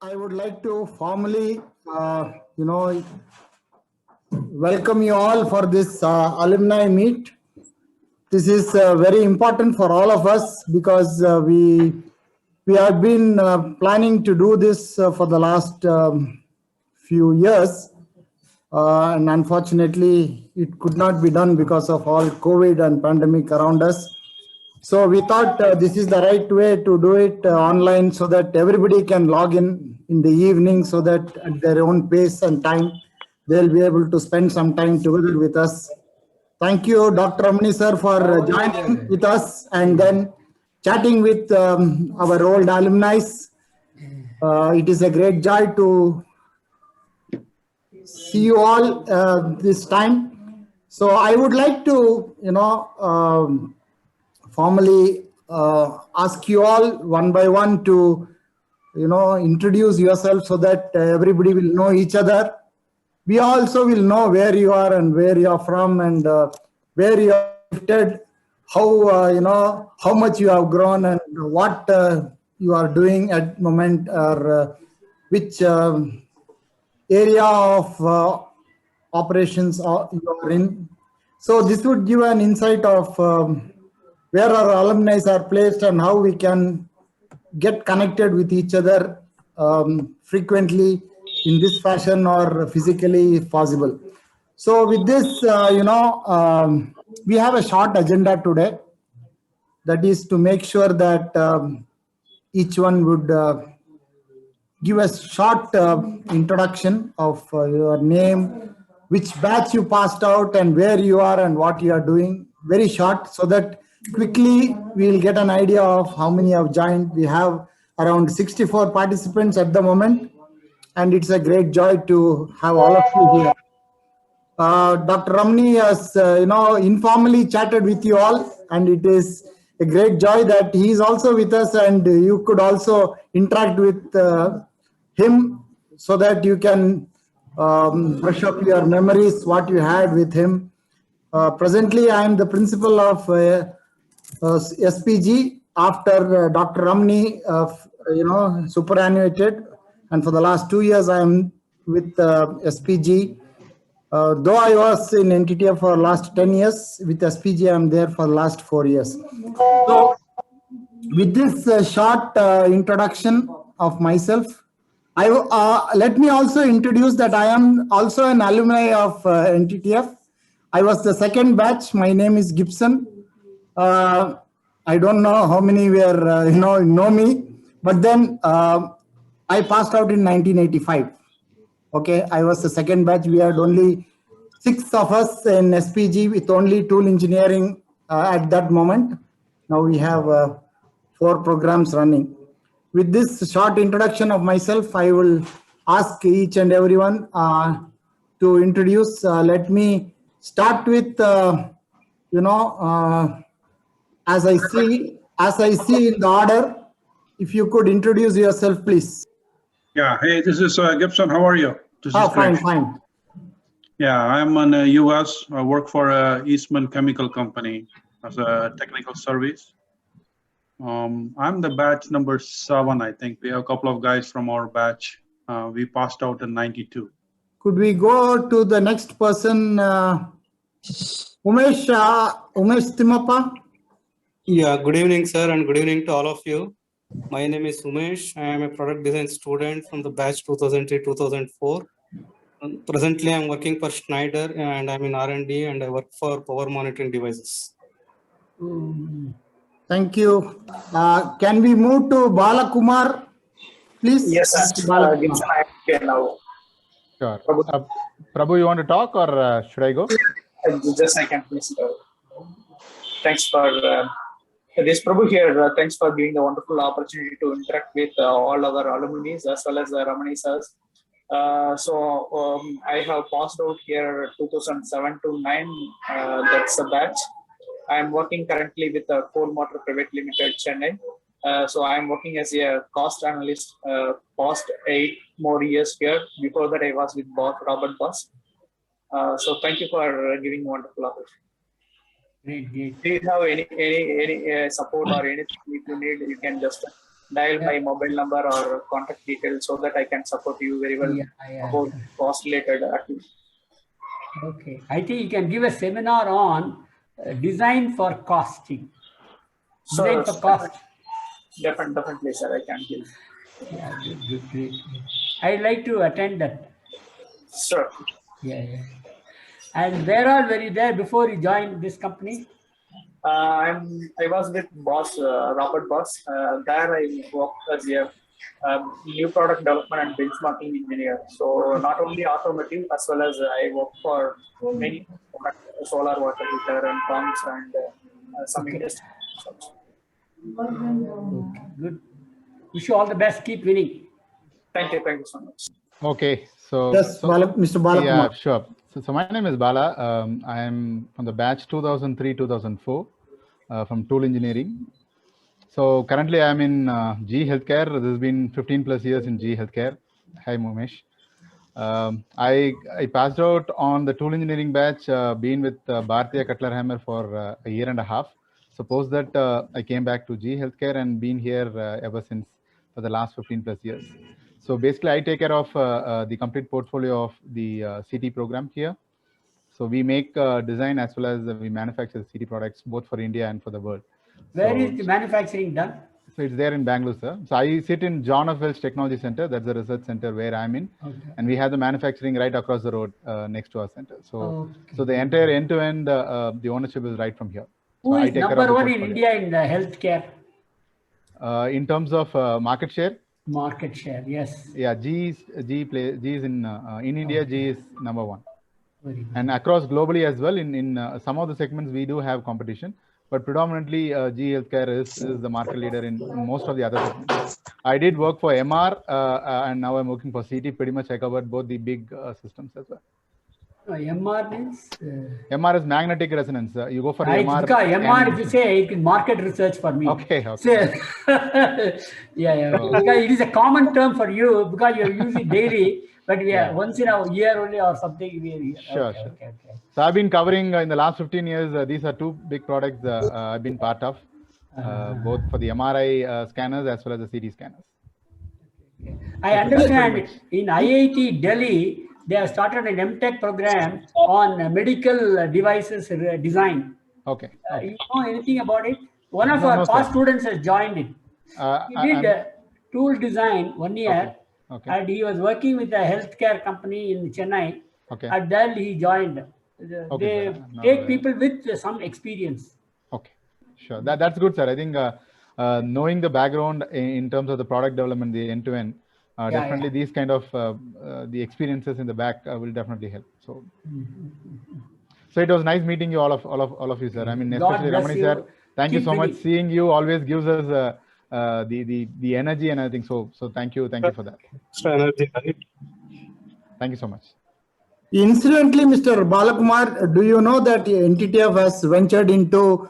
I would like to formally, welcome you all for this alumni meet. This is very important for all of us because we have been planning to do this for the last few years, and unfortunately, it could not be done because of all COVID and pandemic around us. So we thought this is the right way to do it online so that everybody can log in the evening so that at their own pace and time, they'll be able to spend some time together with us. Thank you, Dr. Ramani sir, for joining with us and then chatting with our old alumni. It is a great joy to see you all this time. So I would like to, formally ask you all one by one to, introduce yourself so that everybody will know each other. We also will know where you are and where you are from and where you are shifted, how, how much you have grown and what you are doing at the moment or which area of operations you are in. So this would give an insight of where our alumni are placed and how we can get connected with each other frequently in this fashion or physically if possible. So with this, we have a short agenda today. That is to make sure that each one would give a short introduction of your name, which batch you passed out and where you are and what you are doing. Very short so that quickly we'll get an idea of how many have joined. We have around 64 participants at the moment, and it's a great joy to have all of you here. Dr. Ramani has, informally chatted with you all, and it is a great joy that he is also with us, and you could also interact with him so that you can brush up your memories, what you had with him. Presently, I am the principal of SPG after Dr. Ramani, superannuated, and for the last 2 years, I am with SPG. Though I was in NTTF for the last 10 years, with SPG, I'm there for the last 4 years. So, with this short introduction of myself, let me also introduce that I am also an alumni of NTTF. I was the second batch. My name is Gibson. I don't know how many were, know me, but then I passed out in 1985. Okay, I was the second batch. We had only 6 of us in SPG with only tool engineering at that moment. Now we have 4 programs running. With this short introduction of myself, I will ask each and everyone to introduce. Let me start with, as I see in the order. If you could introduce yourself, please. Yeah, hey, this is Gibson. How are you? This is fine. Yeah, I'm in the US. I work for Eastman Chemical Company as a technical service. I'm the batch number 7, I think. We have a couple of guys from our batch. We passed out in 92. Could we go to the next person? Umesh Timappa? Yeah, good evening, sir, and good evening to all of you. My name is Umesh. I am a product design student from the batch 2003-2004. Presently, I'm working for Schneider and I'm in R&D and I work for power monitoring devices. Thank you. Can we move to Balakumar, please? Yes, sir. Gibson, I am here now. Sure. Prabhu, you want to talk or should I go? Just a second, please. Thanks for this Prabhu here. Thanks for giving the wonderful opportunity to interact with all our alumni as well as the Ramani sirs. I have passed out here 2007 to 9. That's the batch. I am working currently with Coal Motor Private Limited, Chennai. So I am working as a cost analyst past 8 more years here. Before that, I was with Robert Boss. So thank you for giving wonderful opportunity. Do you have any support or anything if you need? You can just dial my mobile number or contact details so that I can support you very well about cost related activities. Okay. I think you can give a seminar on design for costing. Design for cost. Definitely, sir. I can give. Yeah, great. I'd like to attend that. Sure. Yeah. And where all were you there before you joined this company? I was with boss Robert Boss. There I worked as a new product development and benchmarking engineer. So not only automotive, as well as I work for many product, solar water heater and pumps and some industry. Okay, good. Wish you all the best. Keep winning. Thank you so much. Okay, so Yes, Mr. Balakumar. yeah, sure. So my name is Bala. I am from the batch 2003-2004 from Tool Engineering. So currently I'm in GE Healthcare. This has been 15 plus years in GE Healthcare. Hi, Mumesh. I passed out on the Tool Engineering batch, been with Bhartiya Cutler Hammer for a year and a half. Suppose that I came back to GE Healthcare and been here ever since for the last 15 plus years. So basically, I take care of the complete portfolio of the CT program here. So we make design as well as we manufacture CT products both for India and for the world. Where is the manufacturing done? So it's there in Bangalore, sir. So I sit in John of Wells Technology Center. That's the research center where I'm in. Okay. And we have the manufacturing right across the road next to our center. So, Okay. so the entire end-to-end, the ownership is right from here. Who So I is take care of number the one in portfolio. India in the healthcare In terms of market share, market share? Yes. yeah, G is in India, G is number one. Very good. And across globally as well, in some of the segments we do have competition, but predominantly GE Healthcare is the market leader in most of the other segments. I did work for MR and now I'm working for CT. Pretty much I covered both the big systems as well. MR means? MR is magnetic resonance. You go for It's MR. because MR, if you say, it is market research for me. Okay. So, yeah. Because it is a common term for you because you use it daily, but we are once in a year only or something. Sure. Okay. So I've been covering in the last 15 years. These are two big products I've been part of, both for the MRI scanners as well as the CT scanners. I understand in IIT Delhi, they have started an MTech program on medical devices design. Okay. You know anything about it? One of No, our past sir. students has joined it. He did tool design 1 year, Okay. and he was working with a healthcare company in Chennai. Okay. At Delhi, he joined. Okay, They sir. I'm not take aware. people with some experience. Okay, sure. That's good, sir. I think knowing the background in terms of the product development, the end-to-end, definitely these kind of the experiences in the back will definitely help. So, so it was nice meeting you, all of you, sir. I mean, God especially bless Ramani you. sir. Thank you Keep so much. winning. Seeing you always gives us the energy and everything. So thank you for that. Extra energy, right? Thank you so much. Incidentally, Mr. Balakumar, do you know that NTTF has ventured into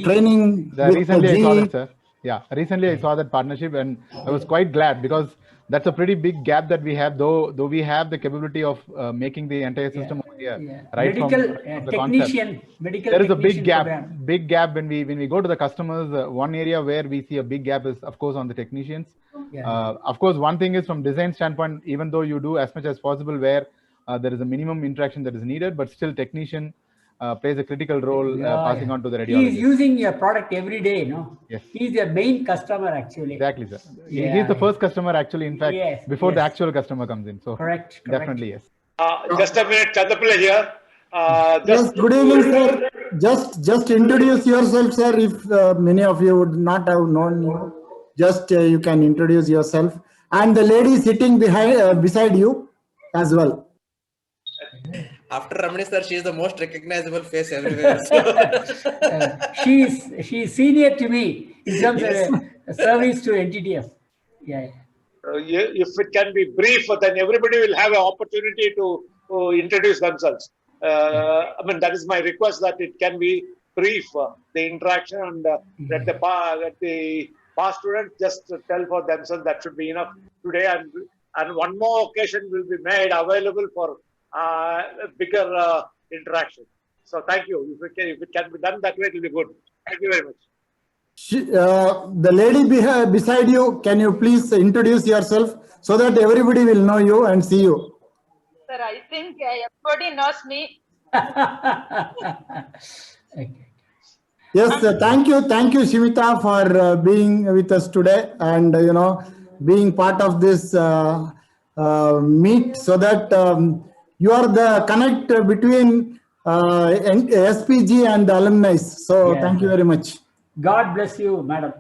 training with Recently I saw GE? that, sir. Yeah, recently I saw that partnership and I was quite glad because that's a pretty big gap that we have, though we have the capability of making the entire system over here, right Medical from the technician, concept. medical There is a technician big gap program. when we go to the customers. One area where we see a big gap is, of course, on the technicians. Of course, one thing is from design standpoint, even though you do as much as possible where there is a minimum interaction that is needed, but still technician plays a critical role passing on to the radiologist. He is using your product every day, no? Yes. He is your main customer actually. Exactly, sir. He's the first customer actually, in fact, before the actual customer comes in. So correct. Definitely, yes. Just a minute, Chandapilla here. Yes, good evening, sir. Just introduce yourself, sir. If many of you would not have known you, just you can introduce yourself, and the lady sitting beside you as well. After Ramani sir, she is the most recognizable face everywhere. She is senior to me in terms of service to NTTF. Yeah. If it can be brief, then everybody will have an opportunity to introduce themselves. I mean, that is my request, that it can be brief, the interaction, and let the past students just tell for themselves. That should be enough today. And one more occasion will be made available for bigger interaction. So thank you. If it can be done that way, it will be good. Thank you very much. The lady beside you, can you please introduce yourself so that everybody will know you and see you? Sir, I think everybody knows me. Okay. Yes, thank you, Shimita, for being with us today and being part of this meet, so that you are the connect between SPG and the alumni. So Yeah. thank you very much. God bless you, madam.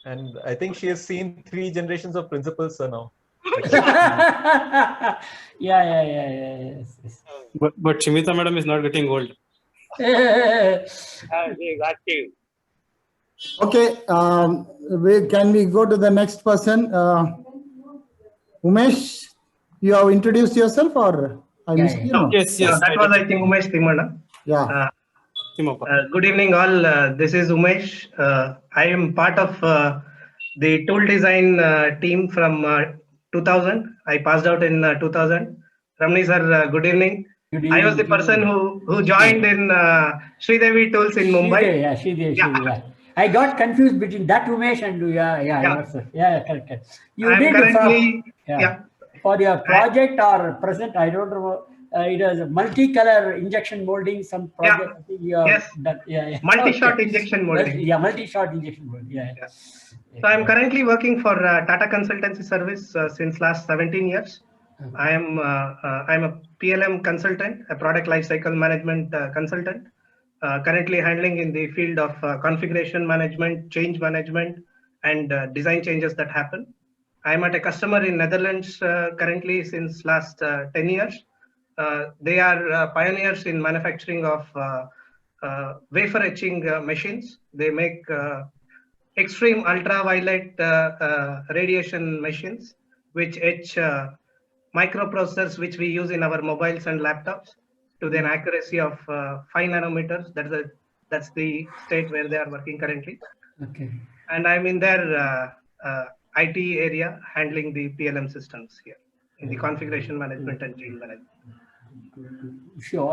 And I think she has seen 3 generations of principals, sir, now. Yes. But Shimita madam is not getting old. She is active. Okay, can we go to the next person? Umesh, you have introduced yourself, or I missed you? No? Yes. That was, I think, Umesh Timada. Yeah. Good evening, all. This is Umesh. I am part of the tool design team from 2000. I passed out in 2000. Ramani sir, good evening. I was the person who joined in Sridevi Tools in Mumbai. Sridevi. I got confused between that Umesh and correct. You I'm did currently, for your project or present, I don't know. It was multicolor injection molding, some project. Yes. Multi-shot injection molding. Multi-shot injection molding. So I'm currently working for Tata Consultancy Service since last 17 years. I'm a PLM consultant, a product lifecycle management consultant, currently handling in the field of configuration management, change management, and design changes that happen. I'm at a customer in Netherlands currently since last 10 years. They are pioneers in manufacturing of wafer etching machines. They make extreme ultraviolet radiation machines, which etch microprocessors which we use in our mobiles and laptops to an accuracy of 5 nanometers. That's the state where they are working currently. Okay. And I'm in their IT area handling the PLM systems here in the configuration management and change management.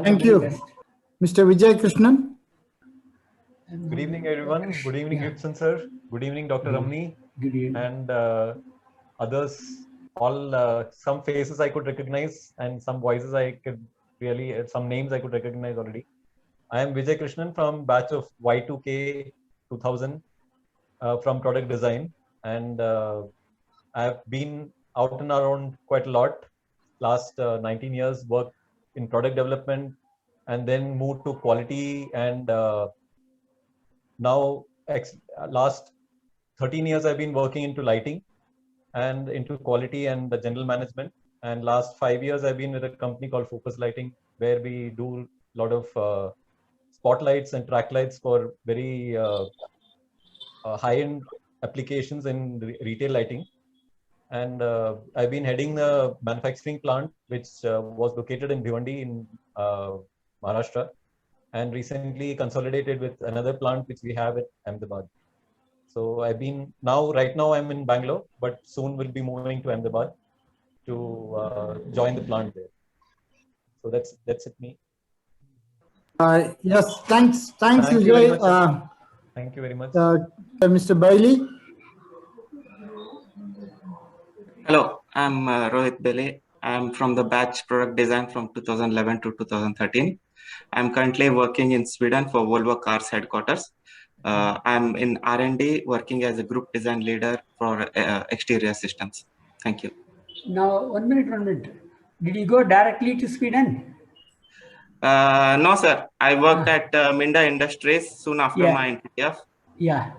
Thank you. Mr. Vijay Krishnan. Good evening, everyone. Good evening, Gibson sir. Good evening, Dr. Ramani. Good evening. And others. All some faces I could recognize and some voices I could really, some names I could recognize already. I am Vijay Krishnan from batch of Y2K 2000 from product design, and I've been out and around quite a lot. Last 19 years worked in product development and then moved to quality, and now last 13 years I've been working into lighting and into quality and the general management. And last 5 years I've been with a company called Focus Lighting, where we do a lot of spotlights and track lights for very high-end applications in retail lighting. And I've been heading the manufacturing plant, which was located in Bhiwandi in Maharashtra, and recently consolidated with another plant which we have at Ahmedabad. So right now I'm in Bangalore, but soon we'll be moving to Ahmedabad to join the plant there. So that's it, me. Yes, thanks, Vijay. Thank you very much. Mr. Bailey. Hello, I'm Rohit Bailey. I'm from the batch product design from 2011 to 2013. I'm currently working in Sweden for Volvo Cars headquarters. I'm in R&D working as a group design leader for exterior systems. Thank you. Now, 1 minute. Did you go directly to Sweden? No, sir. I worked at Minda Industries soon after my NTF. Yeah.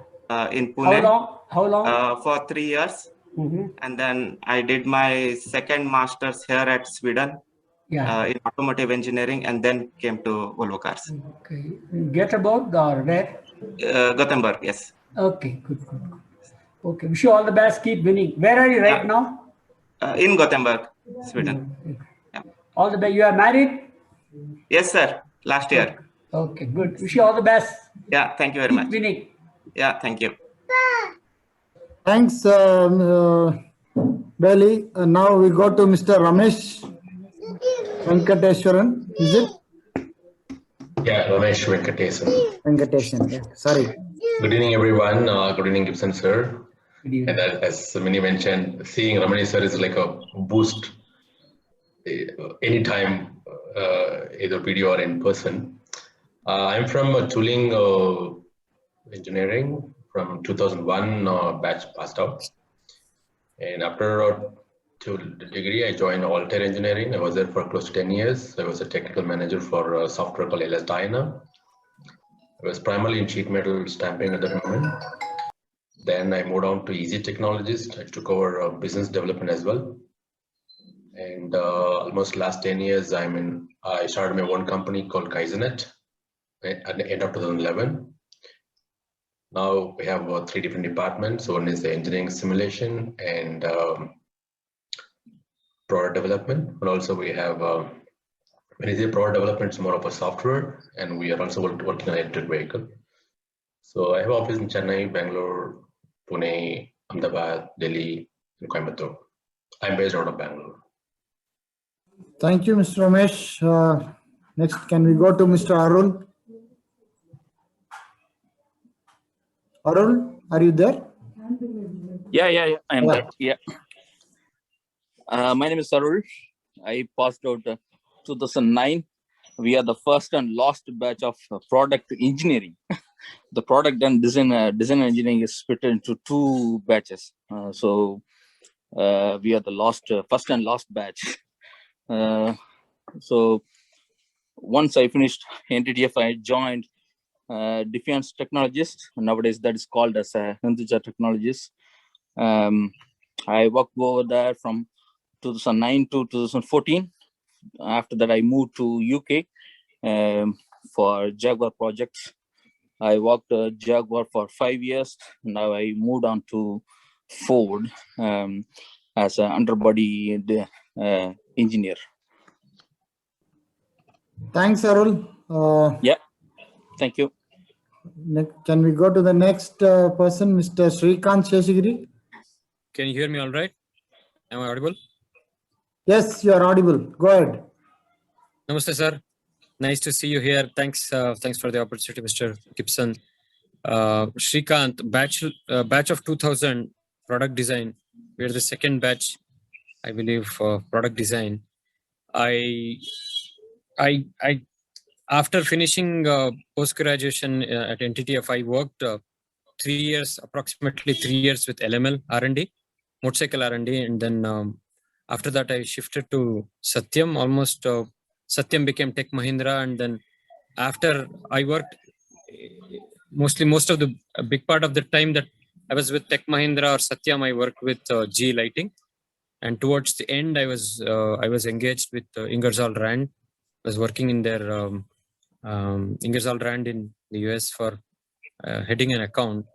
In Pune. How long? For 3 years. And then I did my second master's here at Sweden in automotive engineering, and then came to Volvo Cars. Okay. Göteborg or where? Gothenburg, yes. Okay, good. Okay, wish you all the best. Keep winning. Where are you right now? In Gothenburg, Sweden. Yeah. All the best. You are married? Yes, sir. Last year. Okay, good. Wish you all the best. Yeah, thank you very much. Keep winning. Yeah, thank you. Thanks, Bailey. Now we go to Mr. Ramesh Venkateswaran. Is it? Yeah, Ramesh Venkateswaran. Venkateswaran. Yeah. Sorry. Good evening, everyone. Good evening, Gibson sir. Good evening. And as Mini mentioned, seeing Ramani sir is like a boost anytime, either video or in person. I'm from tooling engineering from 2001 batch passed out. And after to the degree, I joined Altair Engineering. I was there for close to 10 years. I was a technical manager for software called LS Dyna. I was primarily in sheet metal stamping at the moment. Then I moved on to Easy Technologies. I took over business development as well. And almost last 10 years, I started my own company called Kaizenet at the end of 2011. Now we have 3 different departments. One is the engineering simulation and product development. But also we have, when I say product development, it's more of a software, and we are also working on electric vehicle. So I have office in Chennai, Bangalore, Pune, Ahmedabad, Delhi, and Coimbatore. I'm based out of Bangalore. Thank you, Mr. Ramesh. Next, can we go to Mr. Arul? Arul, are you there? Yeah, I'm there. Yeah. My name is Sarul. I passed out 2009. We are the first and last batch of product engineering. The product and design engineering is split into 2 batches. So we are the first and last batch. So once I finished NTTF, I joined Defense Technologies. Nowadays that is called as Hinduja Technologies. I worked over there from 2009 to 2014. After that, I moved to UK for Jaguar projects. I worked Jaguar for 5 years. Now I moved on to Ford as an underbody engineer. Thanks, Arul. Yeah, thank you. Can we go to the next person, Mr. Srikanth Sheshagiri? Can you hear me all right? Am I audible? Yes, you are audible. Go ahead. Namaste, sir. Nice to see you here. Thanks for the opportunity, Mr. Gibson. Srikanth, batch of 2000 product design. We're the second batch, I believe, for product design. I after finishing post-graduation at NTTF, I worked approximately 3 years with LML R&D, motorcycle R&D, and then after that I shifted to Satyam. Almost Satyam became Tech Mahindra, and then after I worked most of the big part of the time that I was with Tech Mahindra or Satyam, I worked with GE Lighting, and towards the end I was engaged with Ingersoll Rand. I was working in their Ingersoll Rand in the US for heading an account.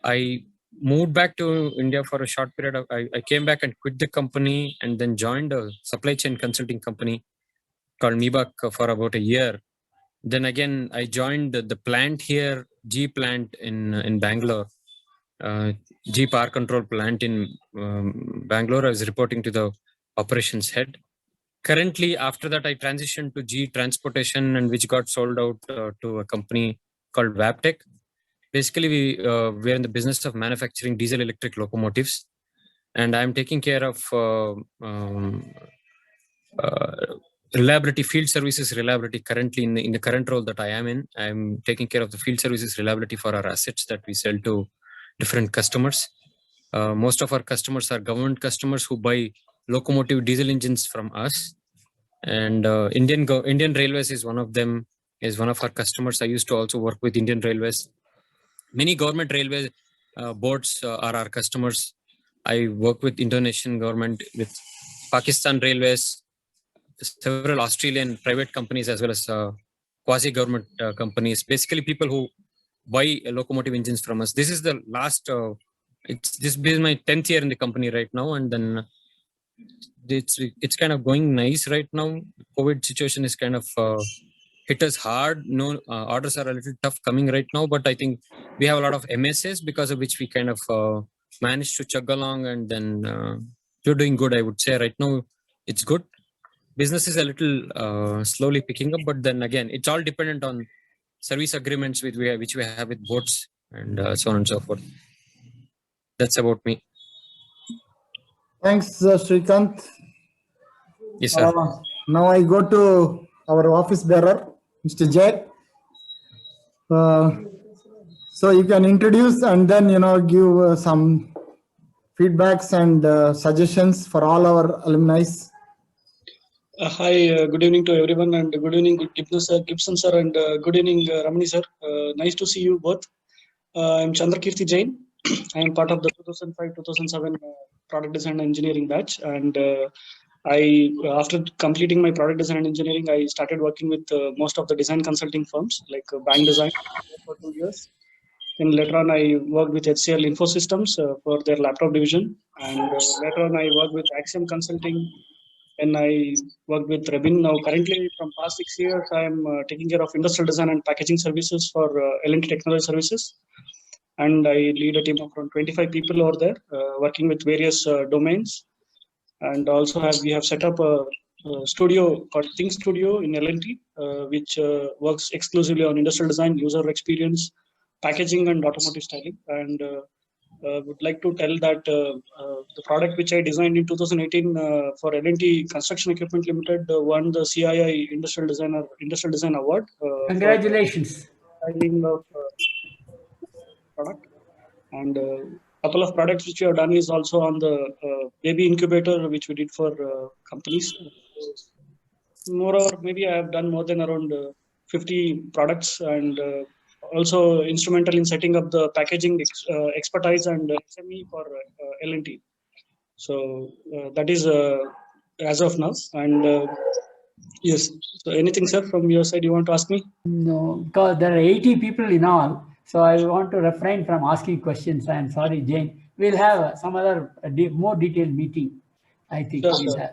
I moved back to India for a short period. I came back and quit the company and then joined a supply chain consulting company called Mibak for about a year. Then again, I joined the plant here, G plant in Bangalore, G Power Control plant in Bangalore. I was reporting to the operations head. Currently, after that, I transitioned to G Transportation, and which got sold out to a company called Wabtec. Basically, we're in the business of manufacturing diesel electric locomotives, and I'm taking care of reliability, field services reliability. Currently, in the current role that I am in, I'm taking care of the field services reliability for our assets that we sell to different customers. Most of our customers are government customers who buy locomotive diesel engines from us, and Indian Railways is one of them. Is one of our customers. I used to also work with Indian Railways. Many government railway boards are our customers. I work with Indonesian government, with Pakistan Railways, several Australian private companies, as well as quasi-government companies. Basically, people who buy locomotive engines from us. This is the last. This is my 10th year in the company right now, and then it's kind of going nice right now. COVID situation is kind of hit us hard. No orders are a little tough coming right now, but I think we have a lot of MSAs because of which we kind of managed to chug along, and then we're doing good. I would say right now it's good. Business is a little slowly picking up, but then again, it's all dependent on service agreements which we have with boards. and so on and so forth. That's about me. Thanks, Srikanth. Yes, sir. Now I go to our office bearer, Mr. Jay. So you can introduce and then give some feedbacks and suggestions for all our alumni. Hi, good evening to everyone, and good evening Gibson sir, and good evening Ramani sir. Nice to see you both. I'm Chandrakirti Jain. I am part of the 2005-2007 product design and engineering batch, and after completing my product design and engineering, I started working with most of the design consulting firms like Bank Design for 2 years. Then later on, I worked with HCL Infosystems for their laptop division, and later on, I worked with Axiom Consulting. And I worked with Rebin. Now, currently, from past 6 years, I am taking care of industrial design and packaging services for L&T Technology Services. And I lead a team of around 25 people over there, working with various domains. And also, we have set up a studio called Think Studio in L&T, which works exclusively on industrial design, user experience, packaging, and automotive styling. And would like to tell that the product which I designed in 2018 for L&T Construction Equipment Limited won the CII Industrial Design Award. Congratulations. Of product. And a couple of products which we have done is also on the baby incubator, which we did for companies. Moreover, maybe I have done more than around 50 products, and also instrumental in setting up the packaging expertise and SME for L&T. So that is as of now. And yes, so anything, sir, from your side you want to ask me? No, because there are 80 people in all. So I want to refrain from asking questions. I am sorry, Jane. We'll have some other more detailed meeting, I think. Sure.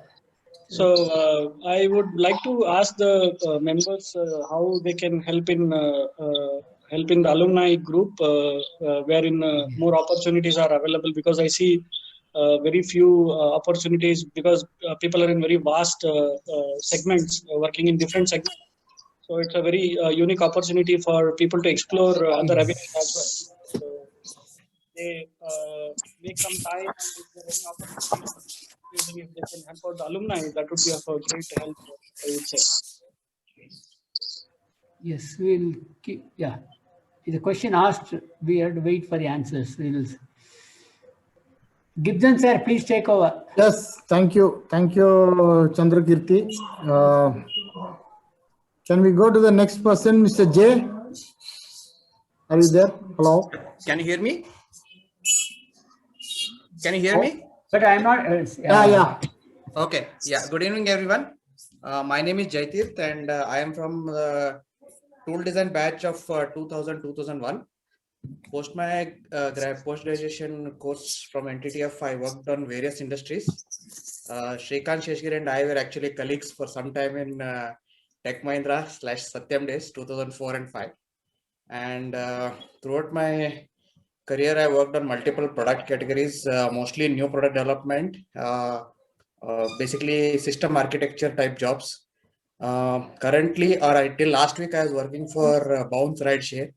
So I would like to ask the members how they can help in the alumni group, wherein more opportunities are available, because I see very few opportunities, because people are in very vast segments, working in different segments. So it's a very unique opportunity for people to explore other avenues as well. So they make some time, and if there are any opportunities, if they can help out the alumni, that would be of a great help, I would say. Yes, we'll keep, yeah. The question asked, we have to wait for the answers. Gibson sir, please take over. Yes, thank you. Thank you, Chandrakirti. Can we go to the next person, Mr. J? Are you there? Hello? Can you hear me? Can you hear me? But I'm not. Yeah. Okay. Yeah. Good evening, everyone. My name is Jaitirth, and I am from the tool design batch of 2000-2001. Post my post-graduation course from NTTF, I worked on various industries. Srikanth Sheshgiri and I were actually colleagues for some time in Tech Mahindra / Satyam days, 2004 and 5. And throughout my career, I worked on multiple product categories, mostly new product development, basically system architecture type jobs. Currently, or till last week, I was working for Bounce Rideshare,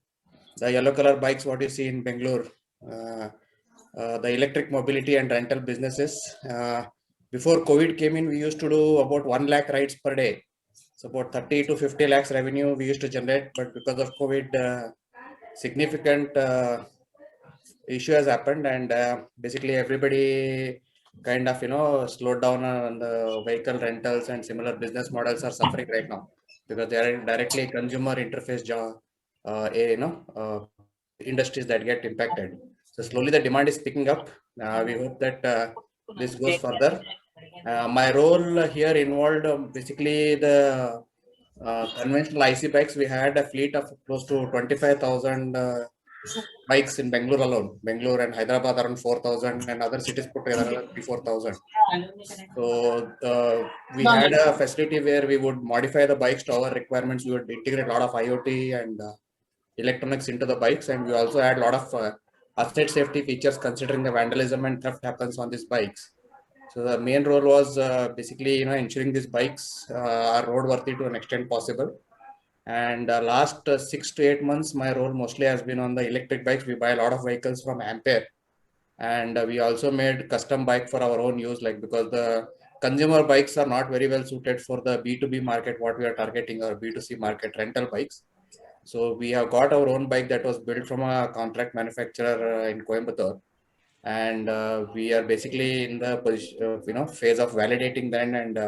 the yellow color bikes, what you see in Bangalore, the electric mobility and rental businesses. Before COVID came in, we used to do about 1 lakh rides per day. So about 30 to 50 lakhs revenue we used to generate, but because of COVID, significant issue has happened, and basically everybody kind of slowed down on the vehicle rentals, and similar business models are suffering right now because they are directly consumer interface job, industries that get impacted. So slowly the demand is picking up. We hope that this goes further. My role here involved basically the conventional IC bikes. We had a fleet of close to 25,000 bikes in Bangalore alone. Bangalore and Hyderabad around 4,000, and other cities put together 3,000-4,000. So we had a facility where we would modify the bikes to our requirements. We would integrate a lot of IoT and electronics into the bikes, and we also had a lot of asset safety features, considering the vandalism and theft happens on these bikes. So the main role was basically ensuring these bikes are roadworthy to an extent possible. And last 6 to 8 months, my role mostly has been on the electric bikes. We buy a lot of vehicles from Ampere, and we also made custom bike for our own use, like because the consumer bikes are not very well suited for the B2B market, what we are targeting, or B2C market, rental bikes. So we have got our own bike that was built from a contract manufacturer in Coimbatore, and we are basically in the position, phase of validating them and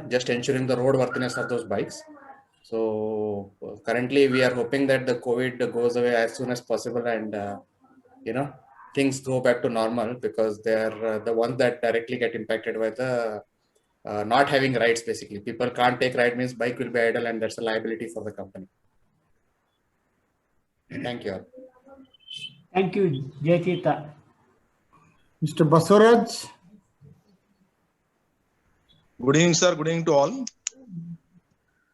just ensuring the roadworthiness of those bikes. So currently we are hoping that the COVID goes away as soon as possible, and things go back to normal, because they are the ones that directly get impacted by the not having rides. Basically, people can't take ride, means bike will be idle, and that's a liability for the company. Thank you all. Thank you, Jayatita. Mr. Basuraj. Good evening, sir. Good evening to all.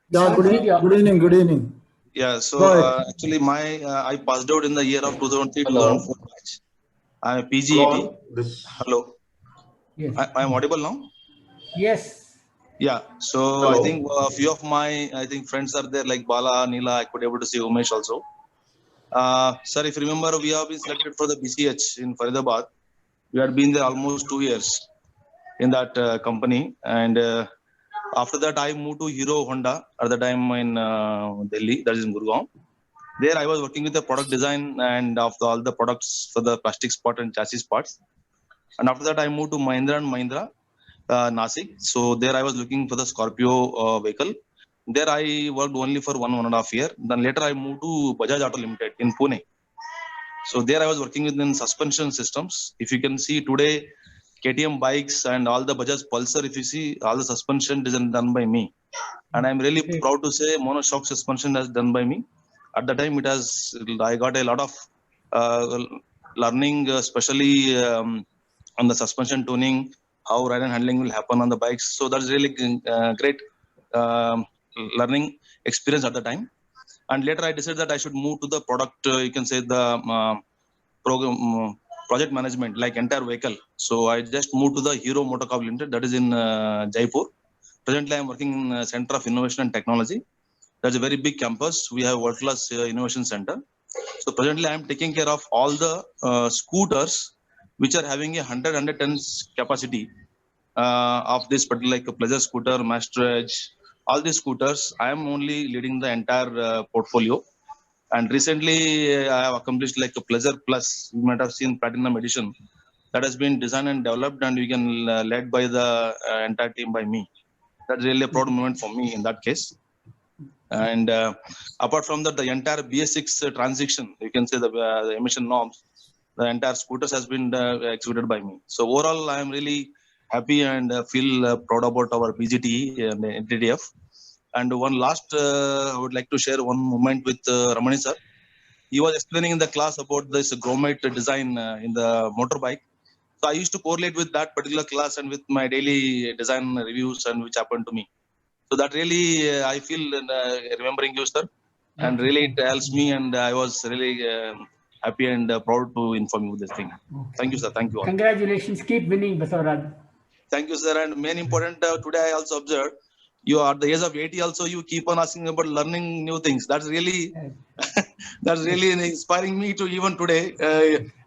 Yeah, good evening. Good evening. Yeah, so Go ahead. actually, I passed out in the year of 2003-2004 batch. I'm a PGET. Hello. Yes. I am audible now? Yes. Yeah. So I think a few of my friends are there, like Bala, Neela. I could able to see Umesh also. Sir, if you remember, we have been selected for the BCH in Faridabad. We had been there almost 2 years in that company, and after that I moved to Hero Honda at the time in Delhi, that is in Gurgaon. There I was working with the product design and of all the products for the plastic part and chassis parts. And after that I moved to Mahindra & Mahindra, Nasik. So there I was looking for the Scorpio vehicle. There I worked only for 1.5 years. Then later I moved to Bajaj Auto Limited in Pune. So there I was working within suspension systems. If you can see today, KTM bikes and all the Bajaj Pulsar, if you see, all the suspension is done by me. And I'm really proud to say monoshock suspension is done by me. At the time, I got a lot of learning, especially on the suspension tuning, how ride and handling will happen on the bikes. So that's really great learning experience at the time. And later I decided that I should move to the product, you can say the project management, like entire vehicle. So I just moved to the Hero MotoCorp Limited, that is in Jaipur. Presently, I am working in Center of Innovation and Technology. That's a very big campus. We have world-class innovation center. So presently, I am taking care of all the scooters which are having a 100 tons capacity of this particular, like a Pleasure scooter, Master Edge, all these scooters. I am only leading the entire portfolio. And recently, I have accomplished like a Pleasure Plus. You might have seen Platinum Edition. That has been designed and developed, and we can led by the entire team by me. That's really a proud moment for me in that case. And apart from that, the entire BS6 transition, you can say the emission norms, the entire scooters has been executed by me. So overall, I am really happy and feel proud about our BGTE and NTDF. And one last, I would like to share one moment with Ramani sir. He was explaining in the class about this grommet design in the motorbike. So I used to correlate with that particular class and with my daily design reviews and which happened to me. So that really, I feel remembering you, sir, and really it helps me, and I was really happy and proud to inform you this thing. Thank you, sir. Thank you all. Congratulations. Keep winning, Basuraj. Thank you, sir. And main important, today I also observed, you are at the age of 80 also, you keep on asking about learning new things. That's really, that's really inspiring me to even today.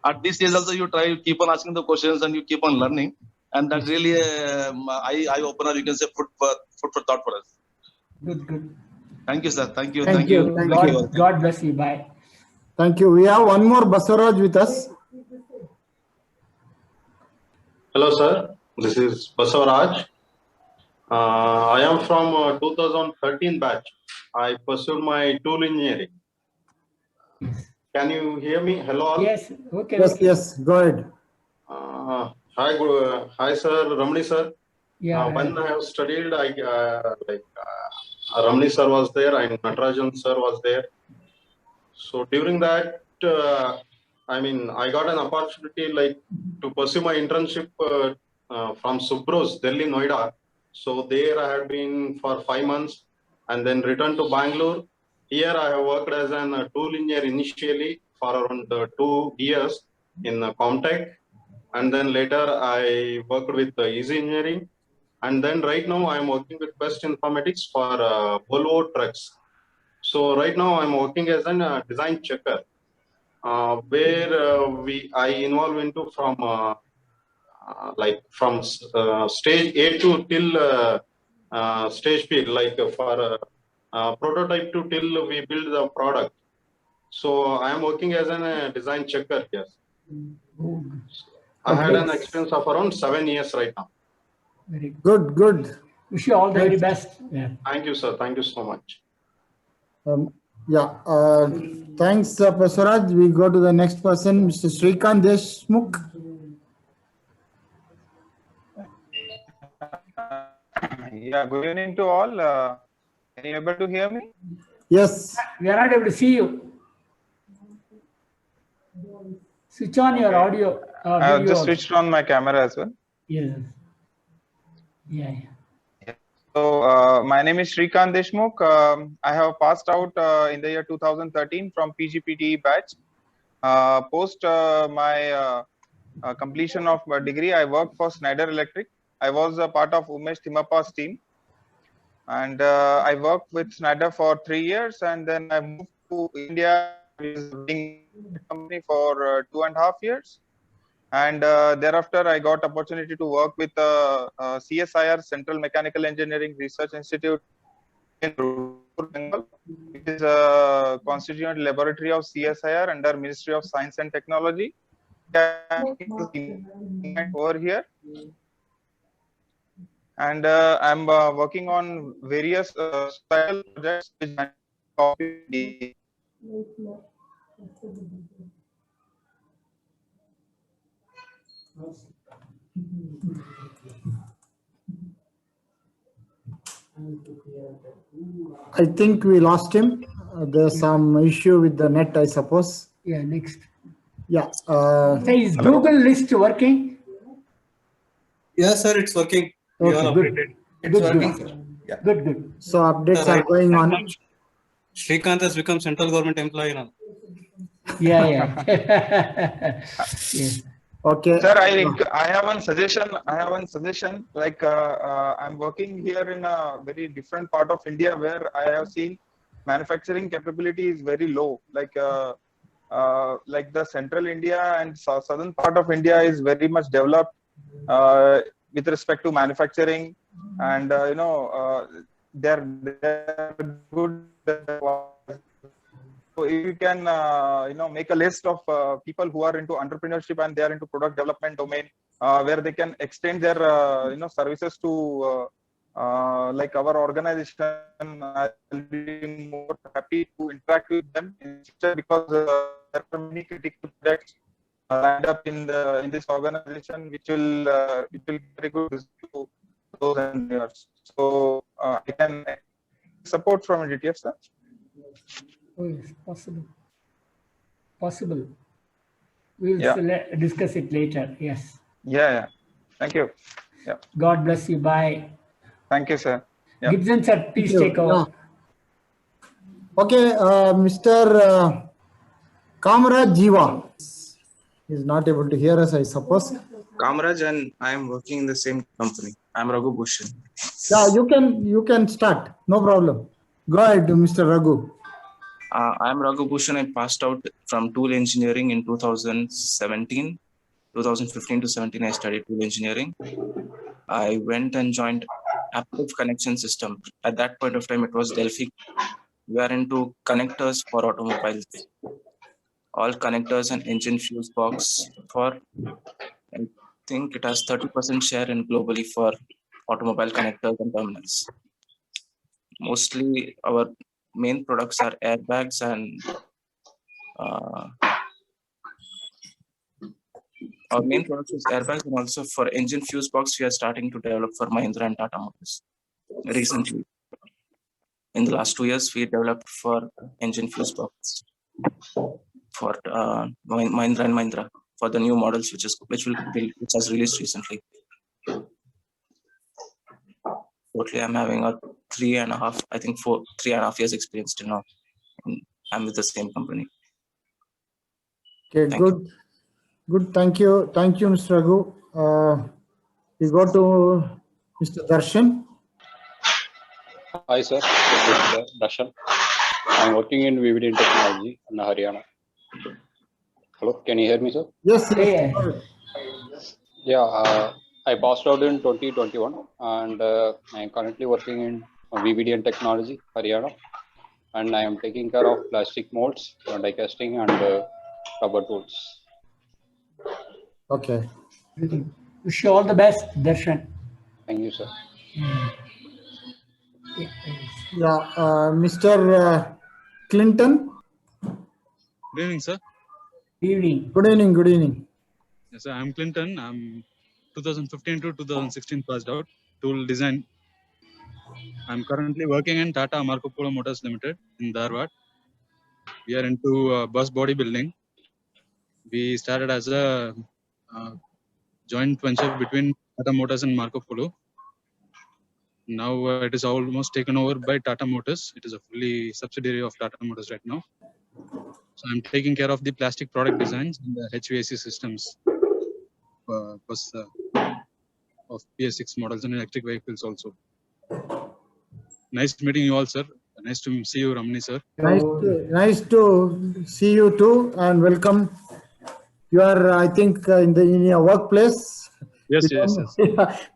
At this age also, you keep on asking the questions and you keep on learning. And that's really eye opener, you can say, food for thought for us. Good. Thank you, sir. Thank you. Thank you. God bless you. Bye. Thank you. We have one more Basuraj with us. Hello, sir. This is Basuraj. I am from 2013 batch. I pursued my tool engineering. Can you hear me? Hello, all. Yes. Okay. Yes. Go ahead. Hi, sir. Ramani, sir. Yeah. When I have studied, Ramani sir was there and Natarajan sir was there. So during that, I got an opportunity to pursue my internship from Subros, Delhi, Noida. So there I had been for 5 months and then returned to Bangalore. Here I have worked as a tool engineer initially for around 2 years in Comtech. And then later I worked with Easy Engineering. And then right now I'm working with Best Informatics for Volvo trucks. So right now I'm working as a design checker, where I involve into from stage A to till stage B, like for prototype to till we build the product. So I am working as a design checker here. I had an experience of around 7 years right now. Very Good, good. Wish you all the very best. Yeah. Thank you, sir. Thank you so much. Thanks, Professor Raj. We go to the next person, Mr. Shrikant Deshmukh. Yeah, good evening to all. Can you able to hear me? Yes. We are not able to see you. Switch on your audio. I have video just also. switched on my camera as well. Yes. Yeah. So my name is Shrikant Deshmukh. I have passed out in the year 2013 from PGPTE batch. Post my completion of my degree, I worked for Schneider Electric. I was a part of Umesh Timappa's team, and I worked with Schneider for 3 years, and then I moved to India, being company for 2.5 years. And thereafter, I got opportunity to work with CSIR, Central Mechanical Engineering Research Institute in Bengal, which is a constituent laboratory of CSIR under Ministry of Science and Technology. Over here, and I'm working on various style projects which I think we lost him. There's some issue with the net, I suppose. Yeah, next. Yeah. Say, is Google list working? Yes, sir, it's working. We Okay, all good. updated. It's Good, working, good. sir. Yeah. Good, good. So updates Sir, are going on. Shrikant has become central government employee now. Yeah, yeah. Yes. Okay. Sir, I have one suggestion. Like I'm working here in a very different part of India where I have seen manufacturing capability is very low. Like the central India and southern part of India is very much developed with respect to manufacturing, and they're good. So if you can make a list of people who are into entrepreneurship and they are into product development domain, where they can extend their services to like our organization, I'll be more happy to interact with them in future, because there are many critical projects lined up in this organization which will be very good to those engineers. So I can support from DTF, sir. Oh, yes, possible. Possible. We'll Yeah. discuss it later. Yes. Yeah. Thank you. Yeah. God bless you. Bye. Thank you, sir. Yeah. Gibson, sir, please take over. Okay, Mr. Kamraj Jiva is not able to hear us, I suppose. Kamraj, and I am working in the same company. I'm Raghu Bhushan. Yeah, you can start. No problem. Go ahead, Mr. Raghu. I'm Raghu Bhushan. I passed out from tool engineering in 2017. 2015 to 17, I studied tool engineering. I went and joined Aptiv Connection System. At that point of time, it was Delphi. We are into connectors for automobiles. All connectors and engine fuse box for, I think it has 30% share in globally for automobile connectors and terminals. Mostly our main products are airbags and our main products is airbags, and also for engine fuse box we are starting to develop for Mahindra and Tata Motors. Recently, in the last 2 years, we developed for engine fuse box for Mahindra and Mahindra for the new models which has released recently. Totally, I'm having a 3.5 years experience till now. I'm with the same company. Okay, good. Thank you, Mr. Raghu. We go to Mr. Darshan. Hi, sir. This is Darshan. I'm working in VVD Technology in Haryana. Hello, can you hear me, sir? Yes, yes. Yeah, I passed out in 2021 and I'm currently working in VVD Technology, Haryana. And I am taking care of plastic molds, die casting and rubber tools. Okay. Wish you all the best, Darshan. Thank you, sir. Yeah, Mr. Clinton. Good evening, sir. Evening. Good evening. Good evening. Yes, sir. I'm Clinton. I'm 2015 to 2016 passed out, tool design. I'm currently working in Tata Marco Polo Motors Limited in Dharwad. We are into bus body building. We started as a joint venture between Tata Motors and Marco Polo. Now it is almost taken over by Tata Motors. It is a fully subsidiary of Tata Motors right now. So I'm taking care of the plastic product designs and the HVAC systems of PS6 models and electric vehicles also. Nice meeting you all, sir. Nice to see you, Ramani, sir. Nice to see you too, and welcome. You are, I think, in your workplace. Yes, yes.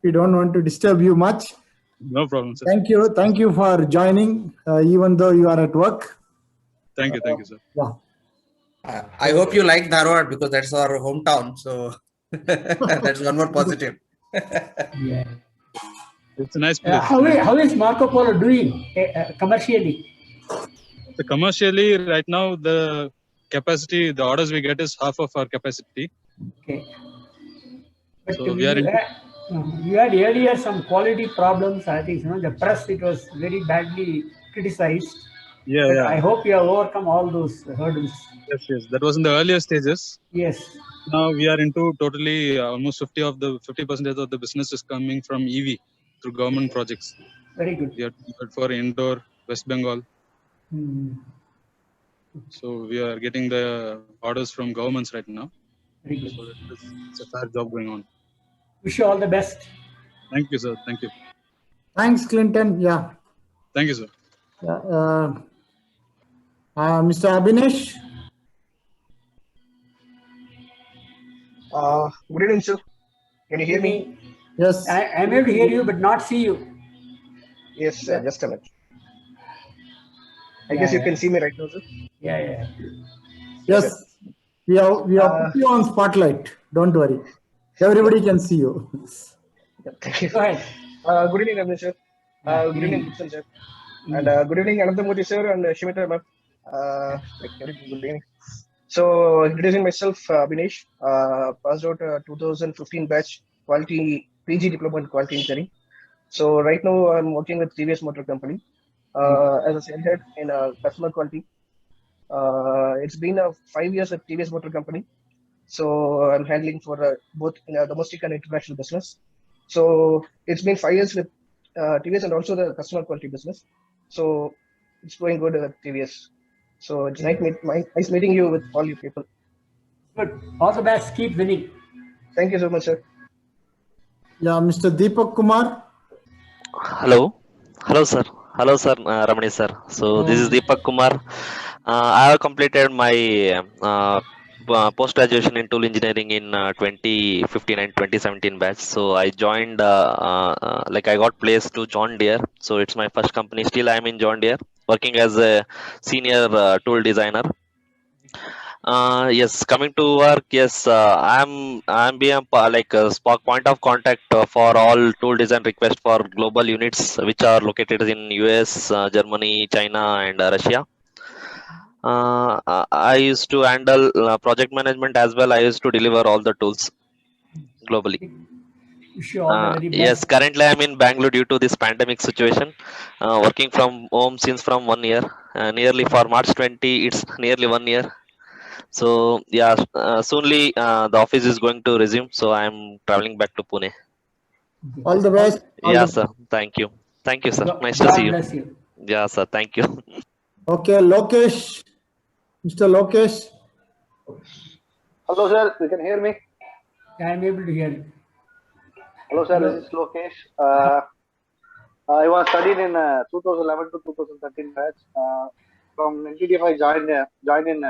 We don't want to disturb you much. No problem, sir. Thank you. Thank you for joining, even though you are at work. Thank you, sir. Yeah. I hope you like Dharwad because that's our hometown. So that's one more positive. Yeah. It's a nice place. How is Marco Polo doing commercially? So commercially, right now, the capacity, the orders we get is half of our capacity. Okay. But So we are in. You had earlier some quality problems. I think the press, it was very badly criticized. Yeah, but yeah. I hope you have overcome all those hurdles. Yes, yes. That was in the earlier stages. Yes. Now we are into totally almost 50% of the business is coming from EV through government projects. Very good. We are for Indore, West Bengal. So we are getting the orders from governments right now. Very good. So it's a fair job going on. Wish you all the best. Thank you, sir. Thank you. Thanks, Clinton. Yeah. Thank you, sir. Yeah, Mr. Abhinesh. Good evening, sir. Can you hear me? Yes. I'm able to hear you, but not see you. Yes, sir. Just a minute. I guess you can see me right now, sir. Yeah. Yes. We have put you on spotlight. Don't worry. Everybody can see you. Thank you. Go ahead. Good evening, Ramani, sir. Good evening, Gibson, sir. And good evening, Anandamurthy, sir, and Shimita, ma'am. Good evening. So, introducing myself, Abhinesh, passed out 2015 batch quality PG diploma in quality engineering. So, right now I'm working with TVS Motor Company as a sales head in customer quality. It's been 5 years at TVS Motor Company. So, I'm handling for both in domestic and international business. So, it's been 5 years with TVS and also the customer quality business. So, it's going good with TVS. So it's nice meeting you with all you people. Good. All the best. Keep winning. Thank you so much, sir. Yeah, Mr. Deepak Kumar. Hello, sir. Hello, sir. Ramani, sir. So this is Deepak Kumar. I have completed my post-graduation in tool engineering in 2015 and 2017 batch. So I joined, I got placed to John Deere. So it's my first company. Still, I'm in John Deere, working as a senior tool designer. Yes, coming to work. Yes, I'm being a point of contact for all tool design requests for global units which are located in US, Germany, China, and Russia. I used to handle project management as well. I used to deliver all the tools globally. Wish you all the very best. Yes, currently I'm in Bangalore due to this pandemic situation. Working from home since from 1 year. Nearly for March 20, it's nearly 1 year. So yeah, soonly the office is going to resume. So I'm traveling back to Pune. All the best. Yeah, sir. Thank you. Thank you, sir. Nice to see you. God bless you. Yeah, sir. Thank you. Okay, Lokesh. Mr. Lokesh. Hello, sir. You can hear me? I'm able to hear you. Hello, sir. This is Lokesh. I was studied in 2011 to 2013 batch. From NTTF, I joined in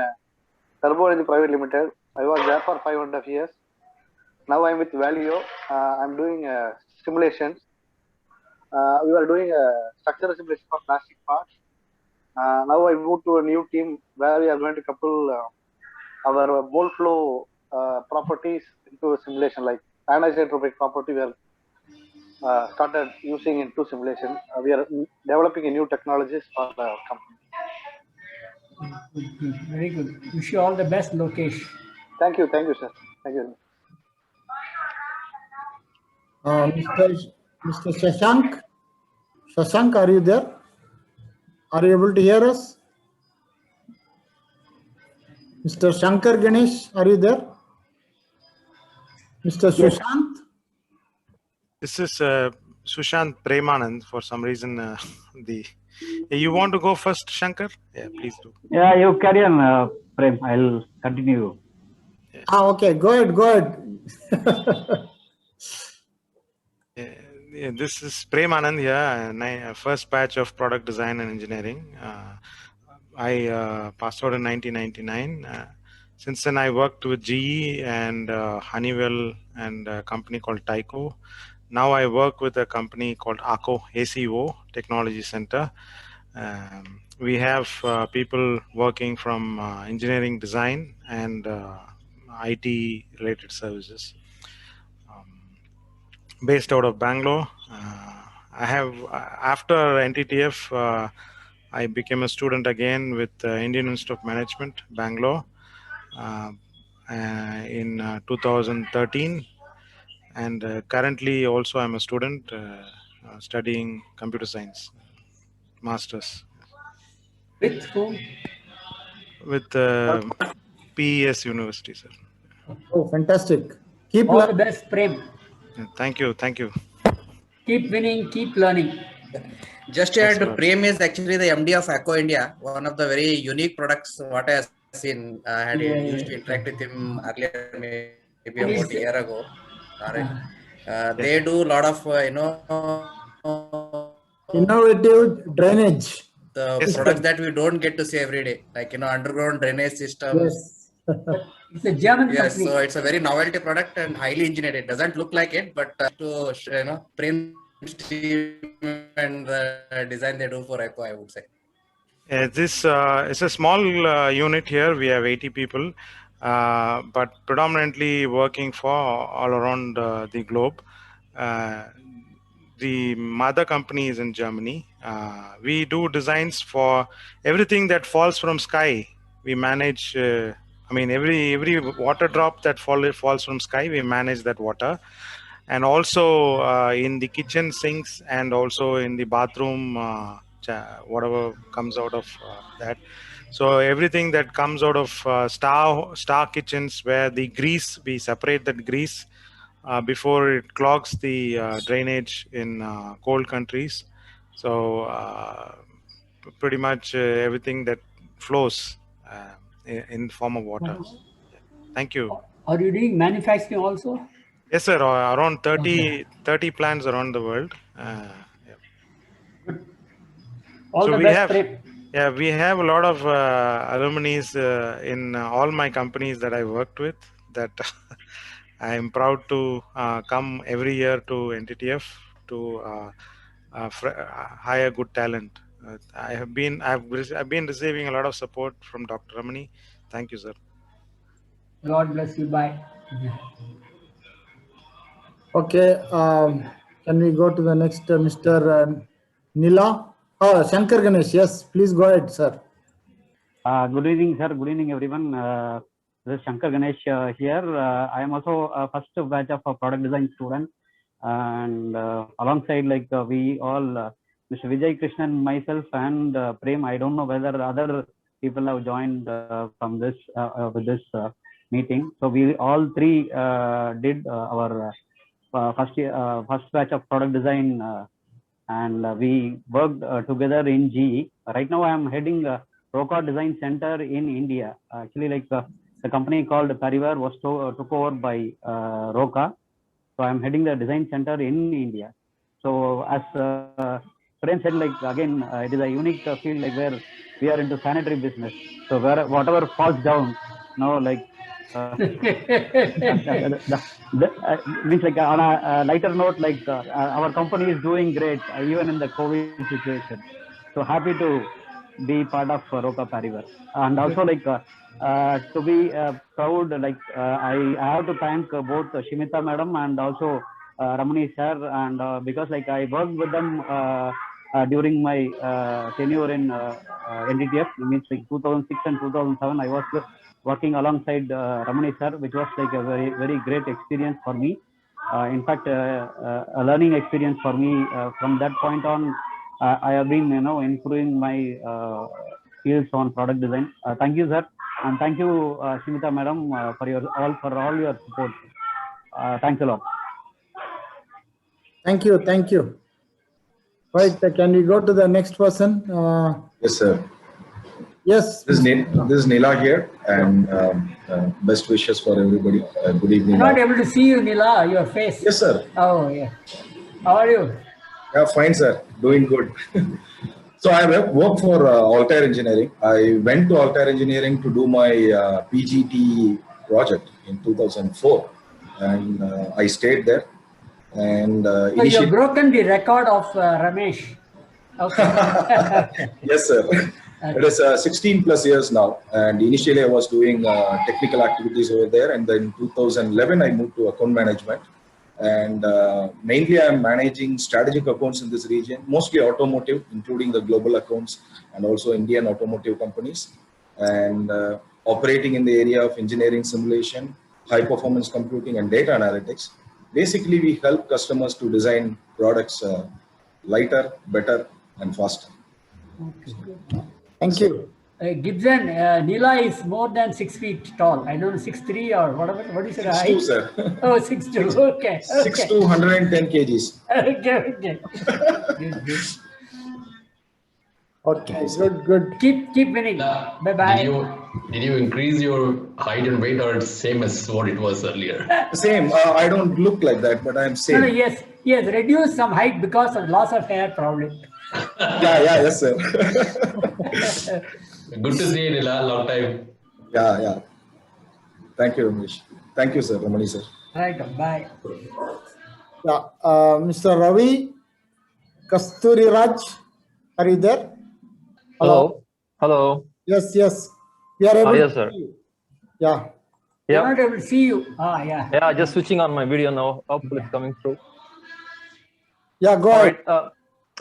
Turbo Energy Private Limited. I was there for 5.5 years. Now I'm with Valio. I'm doing simulations. We were doing structural simulation for plastic parts. Now I moved to a new team where we are going to couple our mold flow properties into a simulation, like anisotropic property we have started using into simulation. We are developing a new technologies for the company. Good. Very good. Wish you all the best, Lokesh. Thank you, sir. Thank you. Mr. Shashank? Shashank, are you there? Are you able to hear us? Mr. Shankar Ganesh, are you there? Mr. Sushant? This is Sushant Premanand. For some reason, you want to go first, Shankar? Yeah, please do. Yeah, you carry on, Prem. I'll continue. Okay, go ahead. Yeah, this is Premanand here, and first batch of product design and engineering. I passed out in 1999. Since then, I worked with GE and Honeywell and a company called Tyco. Now I work with a company called ACO Technology Center. We have people working from engineering design and IT related services. Based out of Bangalore. I have, after NTTF, I became a student again with Indian Institute of Management, Bangalore, in 2013. And currently also I'm a student studying computer science, masters. With whom? With PES University, sir. Oh, fantastic. Keep all the best, Prem. Thank you. Keep winning, keep learning. Just to add, Prem is actually the MD of Acco India, one of the very unique products what I have seen. I had used to interact with him earlier, maybe about a year ago. They do a lot of, innovative drainage. The products that we don't get to see every day, like, underground drainage systems. Yes. It's a German Yes, company. so it's a very novelty product and highly engineered. It doesn't look like it, but to Prem and the design they do for Echo, I would say. This is a small unit here. We have 80 people, but predominantly working for all around the globe. The mother company is in Germany. We do designs for everything that falls from sky. We manage. Every water drop that falls from sky, we manage that water. And also in the kitchen sinks and also in the bathroom, whatever comes out of that. So everything that comes out of star kitchens, where the grease, we separate that grease before it clogs the drainage in cold countries. So pretty much everything that flows in form of water. Thank you. Are you doing manufacturing also? Yes, sir. Around 30 plants around the world. All the best, we have a lot of alumni in all my companies that I worked with. That I am proud to come every year to NTTF to hire good talent. I've been receiving a lot of support from Dr. Ramani. Thank you, sir. God bless you. Bye. Okay, can we go to the next, Mr. Nila? Oh, Shankar Ganesh. Yes, please go ahead, sir. Good evening, sir. Good evening, everyone. This is Shankar Ganesh here. I am also a first batch of a product design student, and alongside, we all, Mr. Vijay Krishnan, myself, and Prem. I don't know whether other people have joined from this with this meeting. So we all three did our first batch of product design, and we worked together in GE. Right now, I am heading ROCA Design Center in India. Actually, the company called Parivar was took over by ROCA, So I'm heading the design center in India. So as Prem said, like again, it is a unique field like where we are into sanitary business. So where whatever falls down, like means like on a lighter note, like our company is doing great even in the COVID situation. So happy to be part of Roka Parivar, and also like to be proud, like I have to thank both Shimita madam and also Ramani sir, and because like I worked with them during my tenure in NDTF, means like 2006 and 2007, I was working alongside Ramani sir, which was like a very great experience for me. In fact, a learning experience for me. From that point on, I have been improving my skills on product design. Thank you, sir, and thank you, Shimita madam, for all your support. Thanks a lot. Thank you. Thank you. Right. Can we go to the next person? Yes, sir. Yes. This is Nila here, and best wishes for everybody. Good evening. I'm not able to see you, Nila, your face. Yes, sir. Oh, yeah. How are you? Yeah, fine, sir. Doing good. So I work for Altair Engineering. I went to Altair Engineering to do my PGT project in 2004, and I stayed there. And So you've broken the record of Ramesh. Okay. Yes, sir. It is 16 plus years now, and initially I was doing technical activities over there, and then in 2011 I moved to account management, and mainly I am managing strategic accounts in this region, mostly automotive, including the global accounts and also Indian automotive companies, and operating in the area of engineering simulation, high performance computing, and data analytics. Basically, we help customers to design products lighter, better, and faster. Okay. Thank you. Gibson, Nila is more than 6 feet tall. I don't know, 6'3" or whatever. What is her height? 6'2", sir. Oh, 6'2". Okay. 6'2", 110 kgs. Okay. Good. Okay. Good. Keep winning. Bye. Did you increase your height and weight, or it's same as what it was earlier? Same. I don't look like that, but I'm same. No, yes, reduce some height because of loss of hair, probably. Yes, sir. Good to see you, Nila. Long time. Yeah. Thank you, Ramesh. Thank you, sir. Ramani, sir. Right. Bye. Yeah. Mr. Ravi Kasturi Raj, are you there? Hello. Yes. We are able yes, to sir. see you. Yeah. We're not able to see you. Yeah. Yeah, just switching on my video now. Hopefully it's coming through. Yeah, go ahead. Right.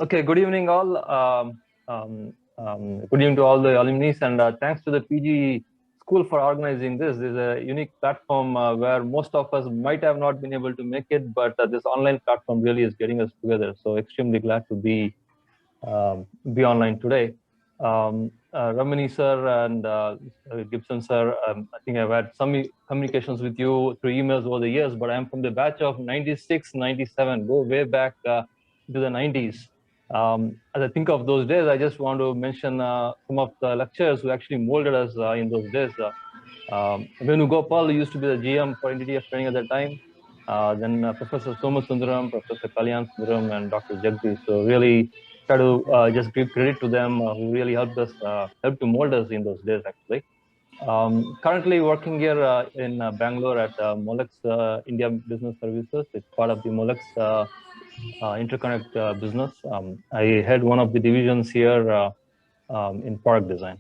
Okay, good evening all. Good evening to all the alumni, and thanks to the PG School for organizing this. This is a unique platform where most of us might have not been able to make it, but this online platform really is getting us together. So extremely glad to be online today. Ramani sir and Gibson sir, I think I've had some communications with you through emails over the years, but I'm from the batch of 96, 97, go way back to the 90s. As I think of those days, I just want to mention some of the lecturers who actually molded us in those days. Venu Gopal used to be the GM for NDTF training at that time. Then Professor Somasundaram, Professor Kalyan Sundaram, and Dr. Jagdish. So really try to just give credit to them who really helped to mold us in those days actually. Currently working here in Bangalore at Molex India Business Services. It's part of the Molex interconnect business. I head one of the divisions here in product design.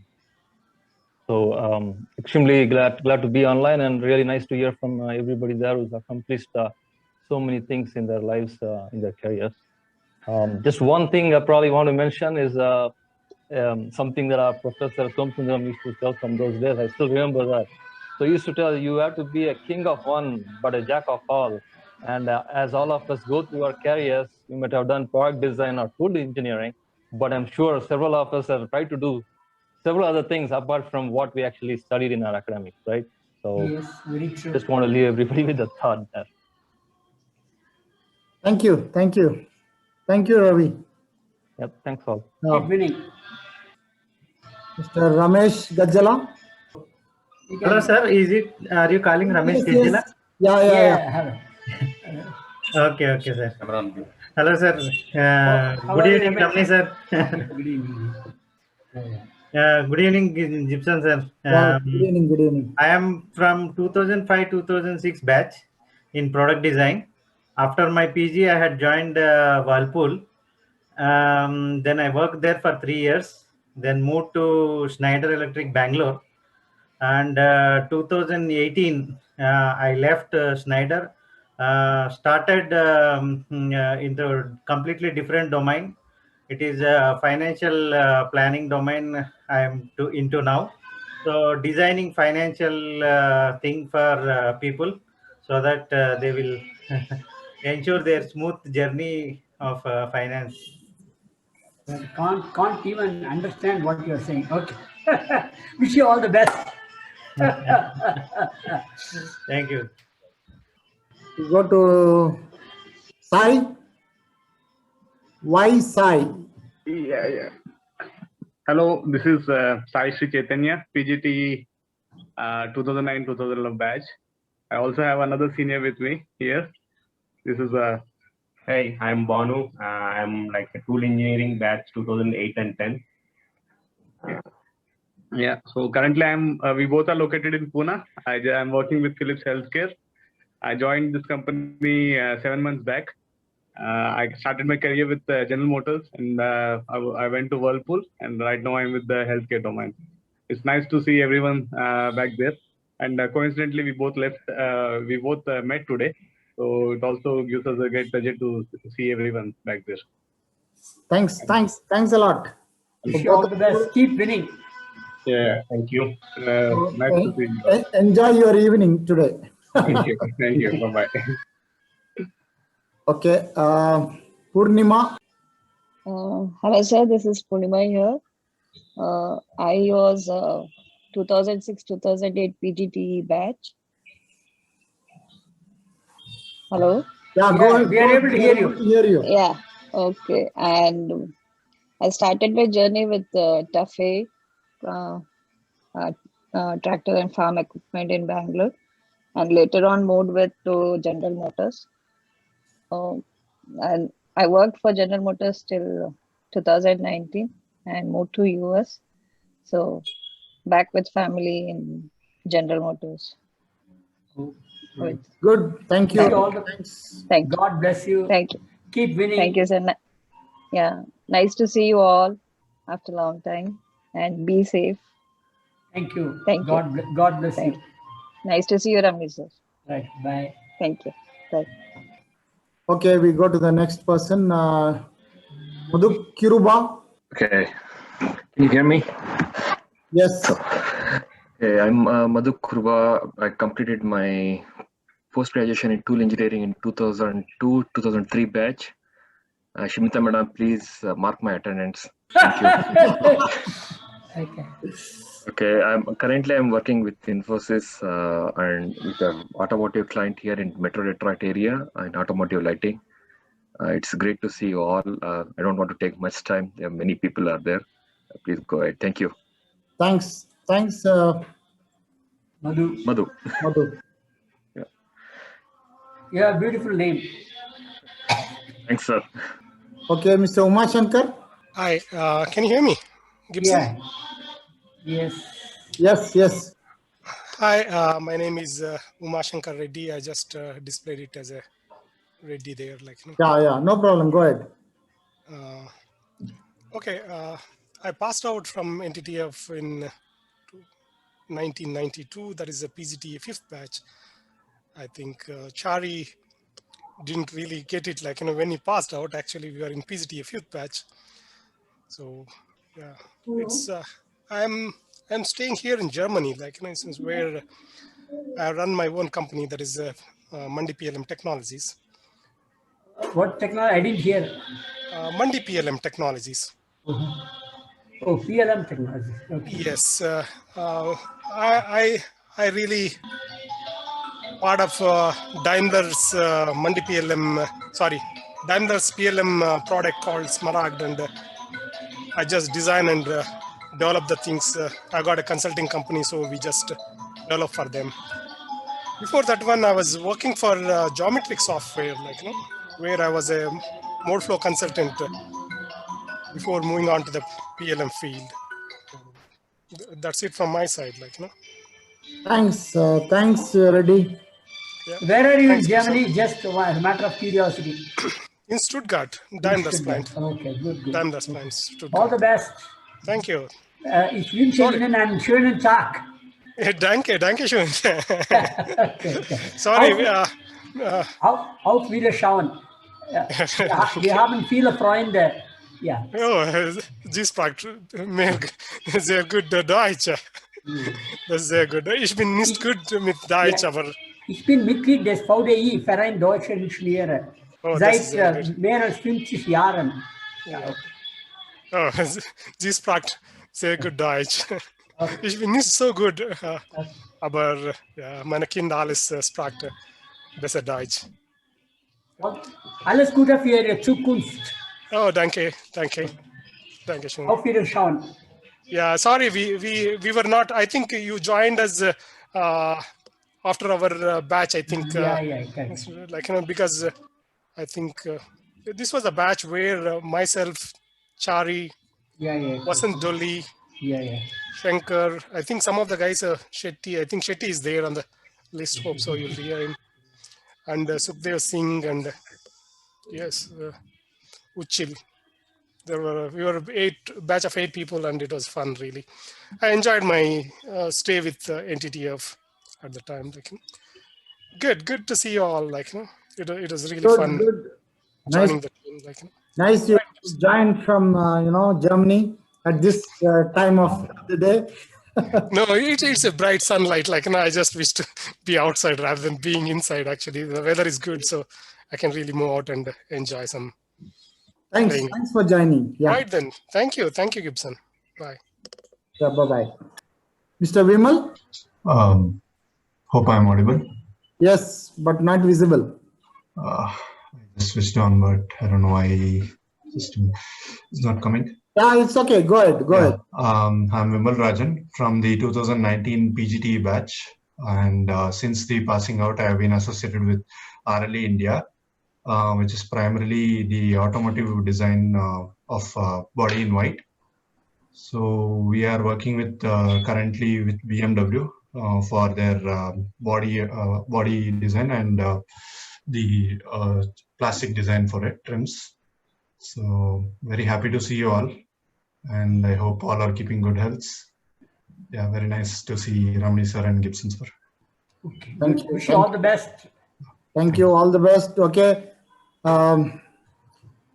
So extremely glad to be online, and really nice to hear from everybody there who's accomplished so many things in their lives, in their careers. Just one thing I probably want to mention is something that our Professor Somasundaram used to tell from those days. I still remember that. So he used to tell you have to be a king of one, but a jack of all. And as all of us go through our careers, we might have done product design or food engineering, but I'm sure several of us have tried to do several other things apart from what we actually studied in our academics, right? So yes, very true. Just want to leave everybody with a thought there. Thank you. Thank you, Ravi. Yep, thanks all. Keep winning. Mr. Ramesh Gajjala. Hello, sir. Are you calling Ramesh Gajjala? Yeah. Hello. Okay, okay, sir. Hello, sir. Good evening, Ramani, sir. Good evening. Good evening, Gibson, sir. Yeah, good evening, good evening. I am from 2005-2006 batch in product design. After my PG, I had joined Whirlpool. Then I worked there for 3 years. Then moved to Schneider Electric, Bangalore. And 2018, I left Schneider. Started into completely different domain. It is a financial planning domain I am into now. So designing financial thing for people so that they will ensure their smooth journey of finance. Can't even understand what you're saying. Okay. Wish you all the best. Thank you. We go to Sai. Why Sai? Yeah. Hello, this is Sai Sri Chaitanya, PGT 2009-2011 batch. I also have another senior with me here. This is Hey, I'm Banu. I'm like a tool engineering batch 2008 and 10. Yeah. So currently we both are located in Pune. I'm working with Philips Healthcare. I joined this company 7 months back. I started my career with General Motors, and I went to Whirlpool, and right now I'm with the healthcare domain. It's nice to see everyone back there. And coincidentally, we both met today. So it also gives us a great pleasure to see everyone back there. Thanks a lot. Wish you all the best. Keep winning. Yeah, thank you. Nice to see you. Enjoy your evening today. Thank you. Thank you. Bye-bye. Okay. Purnima. Hello, sir. This is Purnima here. I was 2006-2008 PGT batch. Hello? Yeah, go ahead. We are able to hear you. Hear you. Yeah, okay. And I started my journey with Tafe tractor and farm equipment in Bangalore, and later on moved to General Motors. And I worked for General Motors till 2019 and moved to US. So back with family in General Motors. Good. Thank you. Thank you. God bless you. Thank you. Keep winning. Thank you, sir. Yeah. Nice to see you all after a long time, and be safe. Thank you. Thank you. God bless you. Nice to see you, Ramani sir. Right. Bye. Thank you. Bye. Okay, we go to the next person. Madhu Kiruba. Okay. Can you hear me? Yes. Hey, I'm Madhu Kurba. I completed my post-graduation in tool engineering in 2002-2003 batch. Shimita madam, please mark my attendance. Thank you. Okay. Okay, currently I'm working with Infosys and with an automotive client here in Metro Detroit area in automotive lighting. It's great to see you all. I don't want to take much time. There are many people are there. Please go ahead. Thank you. Thanks. Madhu. Yeah. Yeah, beautiful name. Thanks, sir. Okay, Mr. Uma Shankar. Hi, can you hear me, Gibson? Yeah. Yes. Hi, my name is Uma Shankar Reddy. I just displayed it as a Reddy there, Yeah, no problem. Go ahead. Okay, I passed out from NTTF in 1992. That is a PGT 5th batch. I think Chari didn't really get it. When he passed out, actually we were in PGT 5th batch. So yeah, it's I'm staying here in Germany, since where I run my own company, that is Mandi PLM Technologies. What technology? I didn't hear. Mandi PLM Technologies. Oh, PLM Technologies. Okay. Yes, I really part of Daimler's Mandi PLM. Daimler's PLM product called Smaragd, and I just design and develop the things. I got a consulting company, so we just develop for them. Before that one, I was working for geometric software, where I was a mode flow consultant before moving on to the PLM field. That's it from my side, Thanks, Reddy. Yeah. Where are you Thanks, in Germany? Just a matter of curiosity. In Stuttgart, Daimler's plant. Okay, good. Daimler's plant, Stuttgart. All the best. Thank you. Ich wünsche Ihnen einen schönen Tag. Danke schön. Okay. Sorry. Auf Wiederschauen. Wir haben viele Freunde. Ja. Oh, Sie spricht sehr gut Deutsch. Das ist sehr gut. Ich bin nicht gut mit Deutsch, aber... Ich bin Mitglied des VDI, Verein Deutscher Ingenieure, seit mehr als 50 Jahren. Ja. Oh, sie spricht sehr gut Deutsch. Ich bin nicht so gut, aber ja, meine Kinder alles spricht besser Deutsch. Alles Gute für Ihre Zukunft. Oh, danke schön. Auf Wiederschauen. Yeah, sorry, we were not. I think you joined us after our batch. I think. Because I think this was a batch where myself, Chari, Vasant Dolly, Shankar. I think some of the guys, Shetty. I think Shetty is there on the list. Hope so. You'll hear him. And Sukhdev Singh and yes, Uchil. We were batch of 8 people, and it was fun. Really, I enjoyed my stay with NTTF at the time. Good to see you all. It was really fun. Good. Joining Nice. the team. Nice you joined from Germany at this time of the day. No, it's a bright sunlight. I just wish to be outside rather than being inside. Actually, the weather is good, so I can really move out and enjoy some. Thanks for joining. Yeah. Right then. Thank you, Gibson. Bye. Yeah, bye-bye. Mr. Vimal? Hope I'm audible. Yes, but not visible. I just switched on, but I don't know why system is not coming. Yeah, it's okay. Go ahead. I'm Vimal Rajan from the 2019 PGT batch. And since the passing out, I have been associated with RLE India, which is primarily the automotive design of body in white. So we are working with currently with BMW for their body design and the plastic design for it, trims. So very happy to see you all, and I hope all are keeping good health. Yeah, very nice to see Ramani sir and Gibson sir. Okay. Thank you. Wish you all the best. Thank you. All the best. Okay.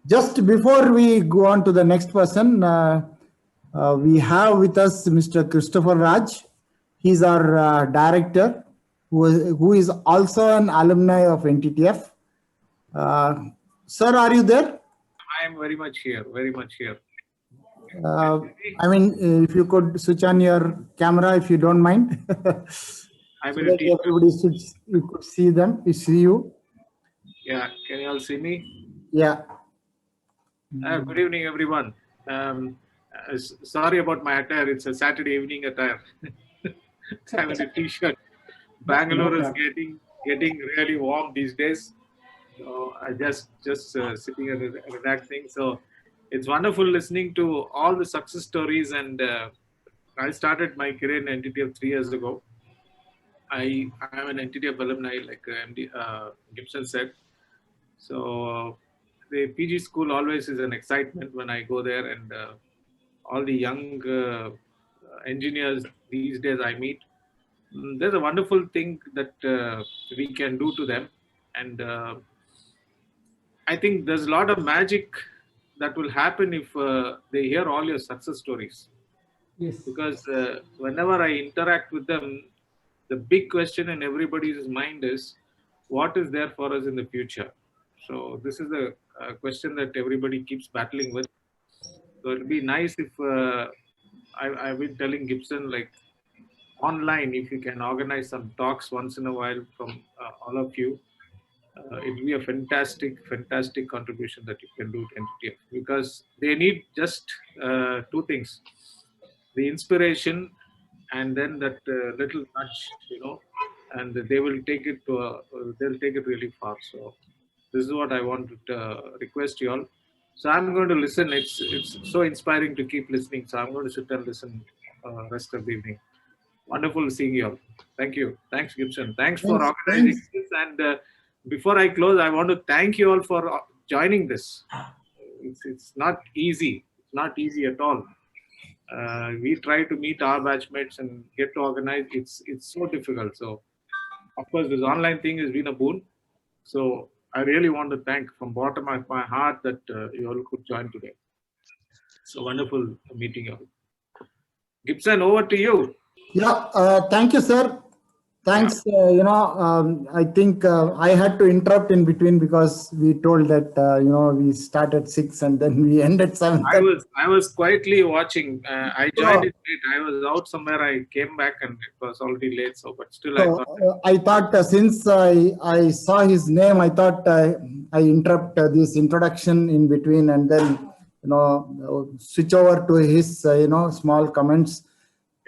Just before we go on to the next person, we have with us Mr. Christopher Raj. He's our director, who is also an alumni of NTTF. Sir, are you there? I am very much here. I mean, if you could switch on your camera, if you don't mind. I So will that teach everybody you could see them, see you. Yeah, can you all see me? Yeah. Good evening, everyone. Sorry about my attire. It's a Saturday evening attire. I'm in a t-shirt. Bangalore is getting really warm these days. So I just sitting and relaxing. So it's wonderful listening to all the success stories. And I started my career in NTTF 3 years ago. I am an NTTF alumni, like Gibson said. So the PG school always is an excitement when I go there, and all the young engineers these days I meet. There's a wonderful thing that we can do to them, and I think there's a lot of magic that will happen if they hear all your success stories. Yes. Because whenever I interact with them, the big question in everybody's mind is, what is there for us in the future? So this is a question that everybody keeps battling with. So it'll be nice if I've been telling Gibson, like online, if you can organize some talks once in a while from all of you, it'll be a fantastic contribution that you can do to NTTF, because they need just 2 things: the inspiration and then that little nudge, and they will take it to they'll take it really far. So this is what I want to request you all. So I'm going to listen. It's so inspiring to keep listening. So I'm going to sit and listen rest of the evening. Wonderful seeing you all. Thank you. Thanks, Gibson. Thanks for organizing this. And before I close, I want to thank you all for joining this. It's not easy. It's not easy at all. We try to meet our batchmates and get to organize. It's so difficult. So of course, this online thing has been a boon. So I really want to thank from bottom of my heart that you all could join today. So wonderful meeting you all. Gibson, over to you. Yeah, thank you, sir. Thanks. I think I had to interrupt in between because we told that we start at 6 and then we end at 7. I was quietly watching. I joined it late. I was out somewhere. I came back and it was already late. So, but still, I thought since I saw his name, I thought I interrupt this introduction in between and then switch over to his small comments,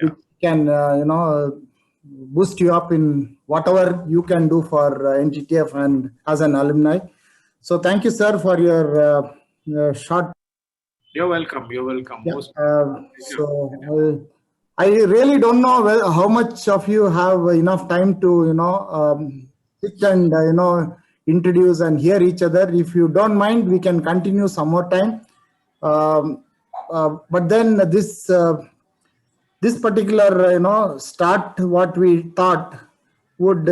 which can boost you up in whatever you can do for NTTF and as an alumni. So thank you, sir, for your short. You're welcome. You're welcome. I really don't know how much of you have enough time to sit and introduce and hear each other. If you don't mind, we can continue some more time. But then this particular start, what we thought would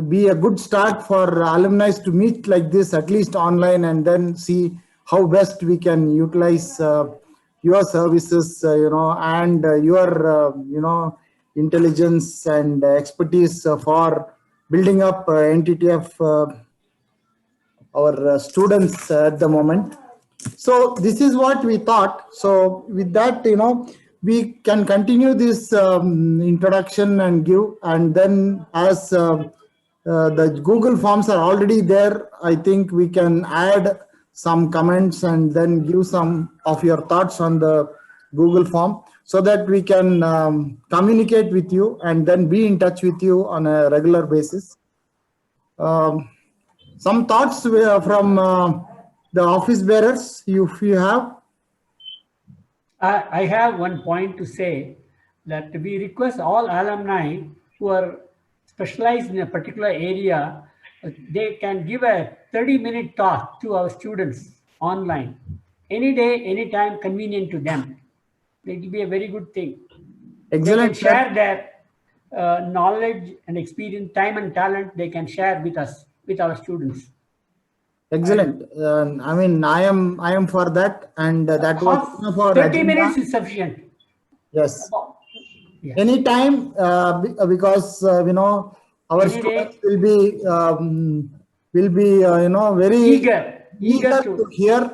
be a good start for alumni to meet like this, at least online, and then see how best we can utilize your services and your intelligence and expertise for building up NTTF, our students at the moment. So this is what we thought. So with that, we can continue this introduction and give, and then as the Google Forms are already there, I think we can add some comments and then give some of your thoughts on the Google Form so that we can communicate with you and then be in touch with you on a regular basis. Some thoughts from the office bearers, if you have. I have one point to say, that we request all alumni who are specialized in a particular area, they can give a 30-minute talk to our students online, any day, anytime convenient to them. It will be a very good thing. Excellent. They can share their knowledge and experience, time and talent they can share with us, with our students. Excellent. I mean, I am for that, and that was for 30 minutes is sufficient. Yes. Yeah. Anytime, because our students will be very eager to hear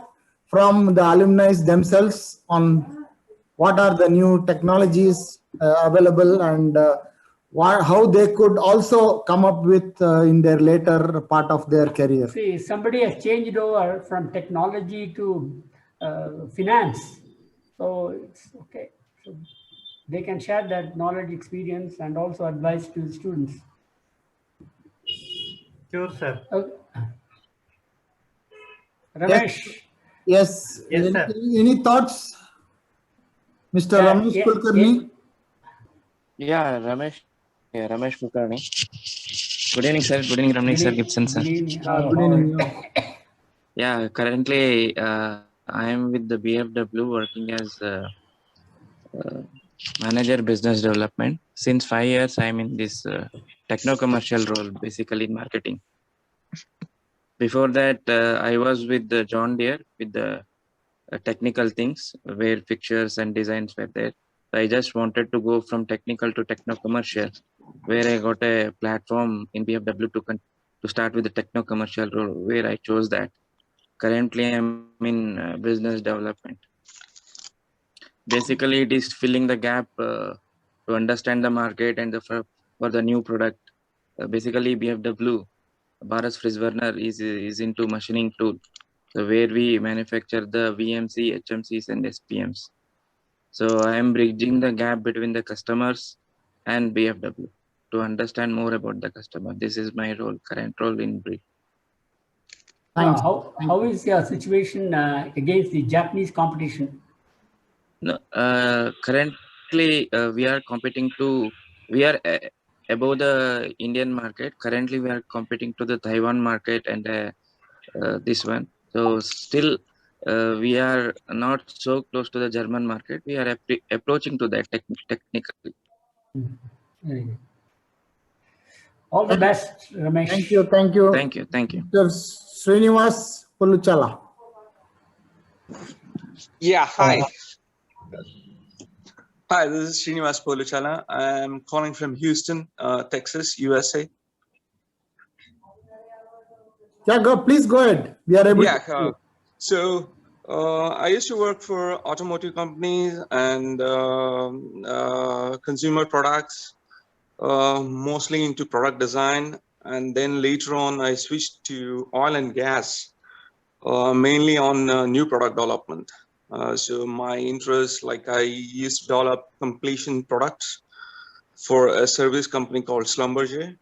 from the alumni themselves on what are the new technologies available and how they could also come up with in their later part of their career. See, somebody has changed over from technology to finance, so it's okay. So they can share that knowledge, experience, and also advice to the students. Sure, sir. Okay. Ramesh. Yes. Sir. Any thoughts, Mr. Ramesh Kulkarni? Yeah, Ramesh. Yeah, Ramesh Kulkarni. Good evening, sir. Good evening, Ramesh, sir, Gibson, sir. Good evening. Yeah, currently I am with the BFW working as manager business development. Since 5 years, I am in this techno-commercial role, basically in marketing. Before that, I was with the John Deere with the technical things where fixtures and designs were there. So I just wanted to go from technical to techno-commercial, where I got a platform in BFW to start with the techno-commercial role, where I chose that. Currently, I'm in business development. Basically, it is filling the gap to understand the market and for the new product. Basically, BFW, Bharat Fridge Burner is into machining tool, so where we manufacture the VMC, HMCs, and SPMs. So I am bridging the gap between the customers and BFW to understand more about the customer. This is my role, current role in brief. How is your situation against the Japanese competition? No, currently we are competing to, we are above the Indian market. Currently we are competing to the Taiwan market and this one. So still we are not so close to the German market. We are approaching to that technically. Very good. All the best, Ramesh. Thank you. Thank you. Thank you. Thank you. Mr. Srinivas Poluchala. Yeah, hi. Hi, this is Srinivas Poluchala. I'm calling from Houston, Texas, USA. Yeah, please go ahead. We are able to. So I used to work for automotive companies and consumer products, mostly into product design. And then later on, I switched to oil and gas, mainly on new product development. So my interest, like I used to develop completion products for a service company called Schlumberger.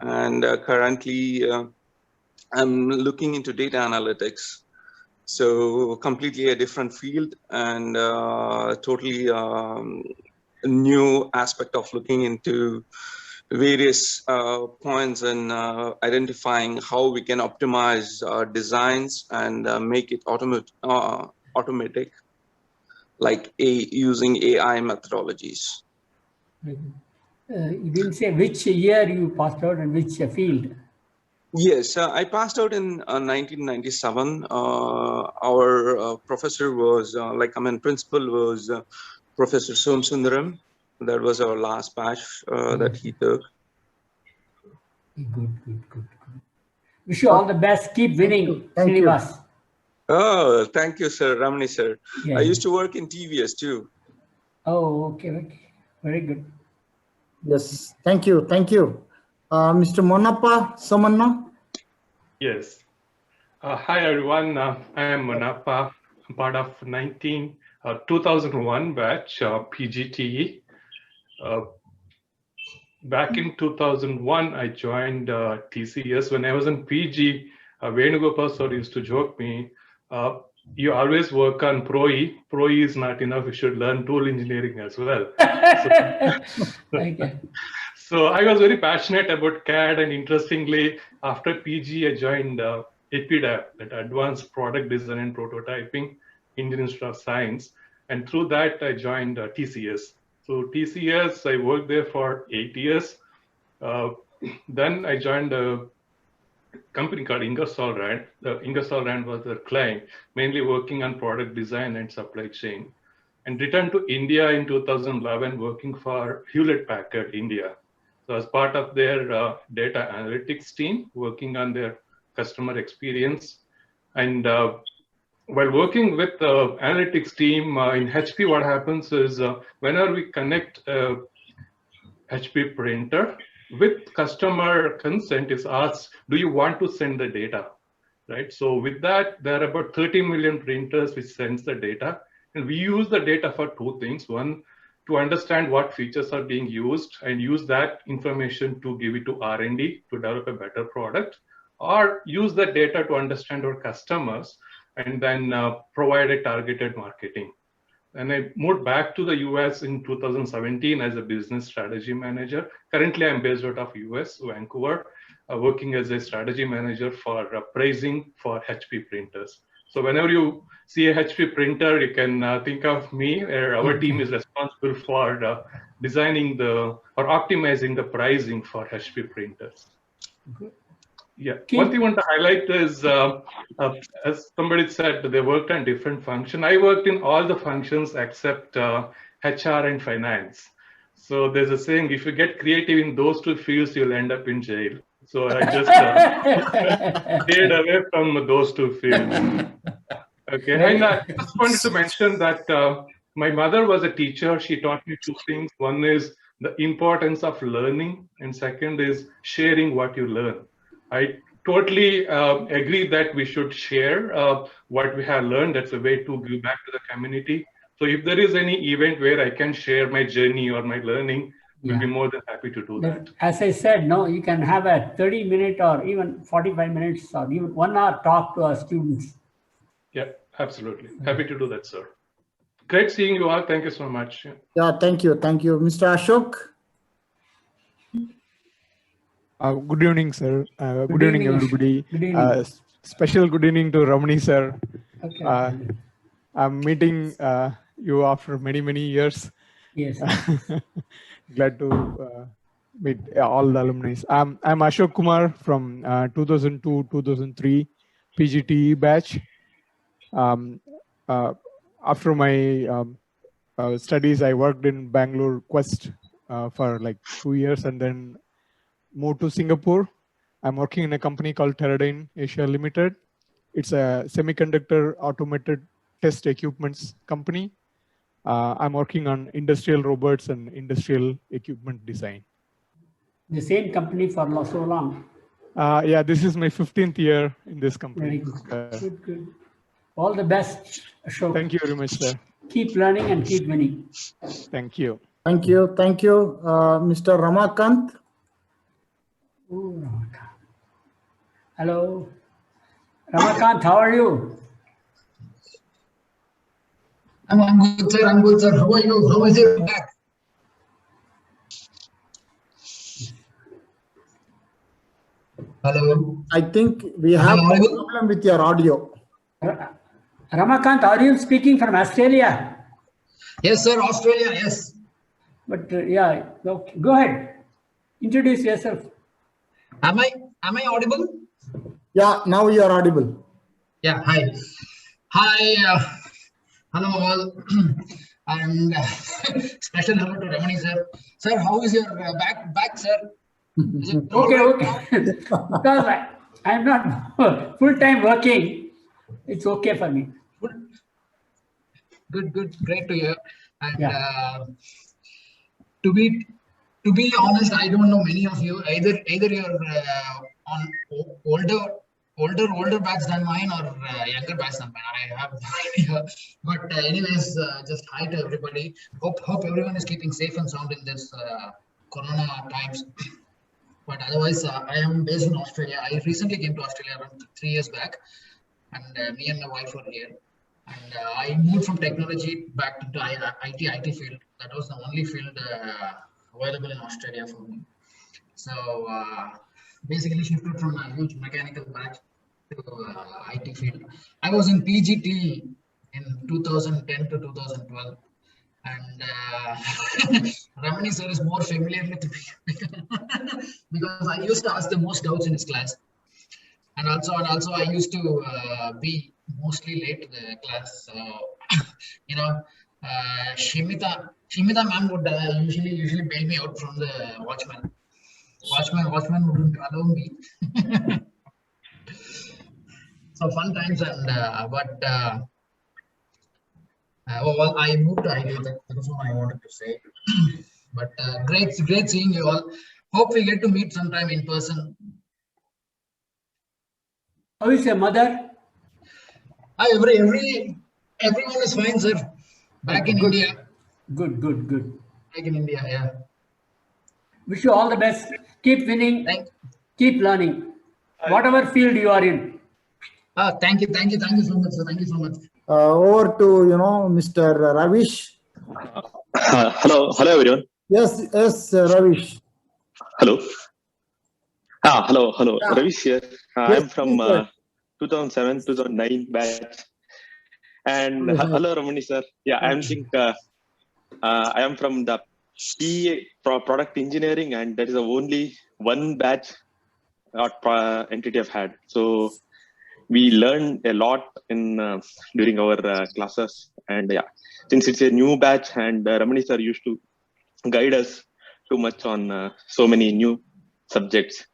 And currently I'm looking into data analytics. So completely a different field and totally a new aspect of looking into various points and identifying how we can optimize designs and make it automatic, like using AI methodologies. You didn't say which year you passed out and which field. Yes, I passed out in 1997. Our professor was, principal was Professor Somsundaram. That was our last batch that he took. Good. Wish you all the best. Keep winning, Srinivas. Oh, thank you, sir, Ramani, sir. Yeah. I used to work in TVS too. Oh, okay. Very good. Yes, thank you. Mr. Monappa Somanna. Yes. Hi, everyone. I am Monappa. I'm part of 2001 batch PGTE. Back in 2001, I joined TCS. When I was in PG, Venugopal sir used to joke me, you always work on Pro-E. Pro-E is not enough. You should learn tool engineering as well. So I was very passionate about CAD, and interestingly, after PG, I joined APDAP, that Advanced Product Design and Prototyping, Indian Institute of Science. And through that, I joined TCS. So TCS, I worked there for 8 years. Then I joined a company called Ingersoll Rand. Ingersoll Rand was their client, mainly working on product design and supply chain. And returned to India in 2011, working for Hewlett-Packard India. So as part of their data analytics team, working on their customer experience. And while working with the analytics team in HP, what happens is whenever we connect a HP printer with customer consent is asked, do you want to send the data, right? So with that, there are about 30 million printers which sends the data. And we use the data for two things. One, to understand what features are being used and use that information to give it to R&D to develop a better product, or use the data to understand our customers and then provide a targeted marketing. And I moved back to the US in 2017 as a business strategy manager. Currently, I'm based out of US, Vancouver, working as a strategy manager for pricing for HP printers. So whenever you see a HP printer, you can think of me. Our team is responsible for designing or optimizing the pricing for HP printers. Good. Yeah, one thing I want to highlight is, as somebody said, they worked on different functions. I worked in all the functions except HR and finance. So there's a saying, if you get creative in those two fields, you'll end up in jail. So I just stayed away from those two fields. Okay, and I just wanted to mention that my mother was a teacher. She taught me two things. One is the importance of learning, and second is sharing what you learn. I totally agree that we should share what we have learned. That's a way to give back to the community. So if there is any event where I can share my journey or my learning, we'll be more than happy to do that. As I said, no, you can have a 30-minute or even 45 minutes or even 1 hour talk to our students. Yeah, absolutely. Happy to do that, sir. Great seeing you all. Thank you so much. Yeah, thank you. Thank you. Mr. Ashok? Good evening, sir. Good evening, everybody. Good evening. Special good evening to Ramani, sir. Okay. I'm meeting you after many, many years. Yes. Glad to meet all the alumni. I'm Ashok Kumar from 2002-2003 PGTE batch. After my studies, I worked in Bangalore Quest for like 2 years and then moved to Singapore. I'm working in a company called Teradyne Asia Limited. It's a semiconductor automated test equipments company. I'm working on industrial robots and industrial equipment design. The same company for so long. Yeah, this is my 15th year in this company. Very good. Good, good. All the best, Ashok. Thank you very much, sir. Keep learning and keep winning. Thank you. Thank you. Thank you. Mr. Ramakant? Oh, Ramakant. Hello. Ramakant, how are you? I'm good, sir. I'm good, sir. How are you? How is your back? Hello. I think we have a problem with your audio. Ramakant, are you speaking from Australia? Yes, sir. Australia, yes. But yeah, okay. Go ahead. Introduce yourself. Am I audible? Yeah, now you are audible. Yeah, hi. Hi, hello all. And special hello to Ramani, sir. Sir, how is your back, sir? Is it Okay. Because I'm not full-time working, it's okay for me. Good, great to hear. And to be honest, I don't know many of you. Either you're on older batch than mine or younger batch than mine. I have no idea. But anyways, just hi to everybody. Hope everyone is keeping safe and sound in this Corona times. But otherwise, I am based in Australia. I recently came to Australia around 3 years back, and me and my wife were here. And I moved from technology back into IT field. That was the only field available in Australia for me. So basically shifted from a huge mechanical batch to IT field. I was in PGT in 2010 to 2012. And Ramani sir is more familiar with me because I used to ask the most doubts in his class. And also I used to be mostly late to the class. So, you know, Shimita ma'am would usually bail me out from the watchman. Watchman wouldn't allow me. So fun times, and well, I moved to IT. That's what I wanted to say. But great seeing you all. Hope we get to meet sometime in person. How is your mother? Hi, everyone is fine, sir. Back in India. Good. Back in India, yeah. Wish you all the best. Keep winning. Keep learning. Whatever field you are in. Thank you so much, sir. Thank you so much. Over to Mr. Ravish. Hello everyone. Yes, Ravish. Hello. Hello. Yeah. Ravish here. Yes, I'm from 2007-2009 batch. And hello, Ramani sir. Yeah, I am from the PA product engineering, and that is the only one batch entity I've had. So we learned a lot in during our classes, and yeah, since it's a new batch, and Ramani sir used to guide us too much on so many new subjects.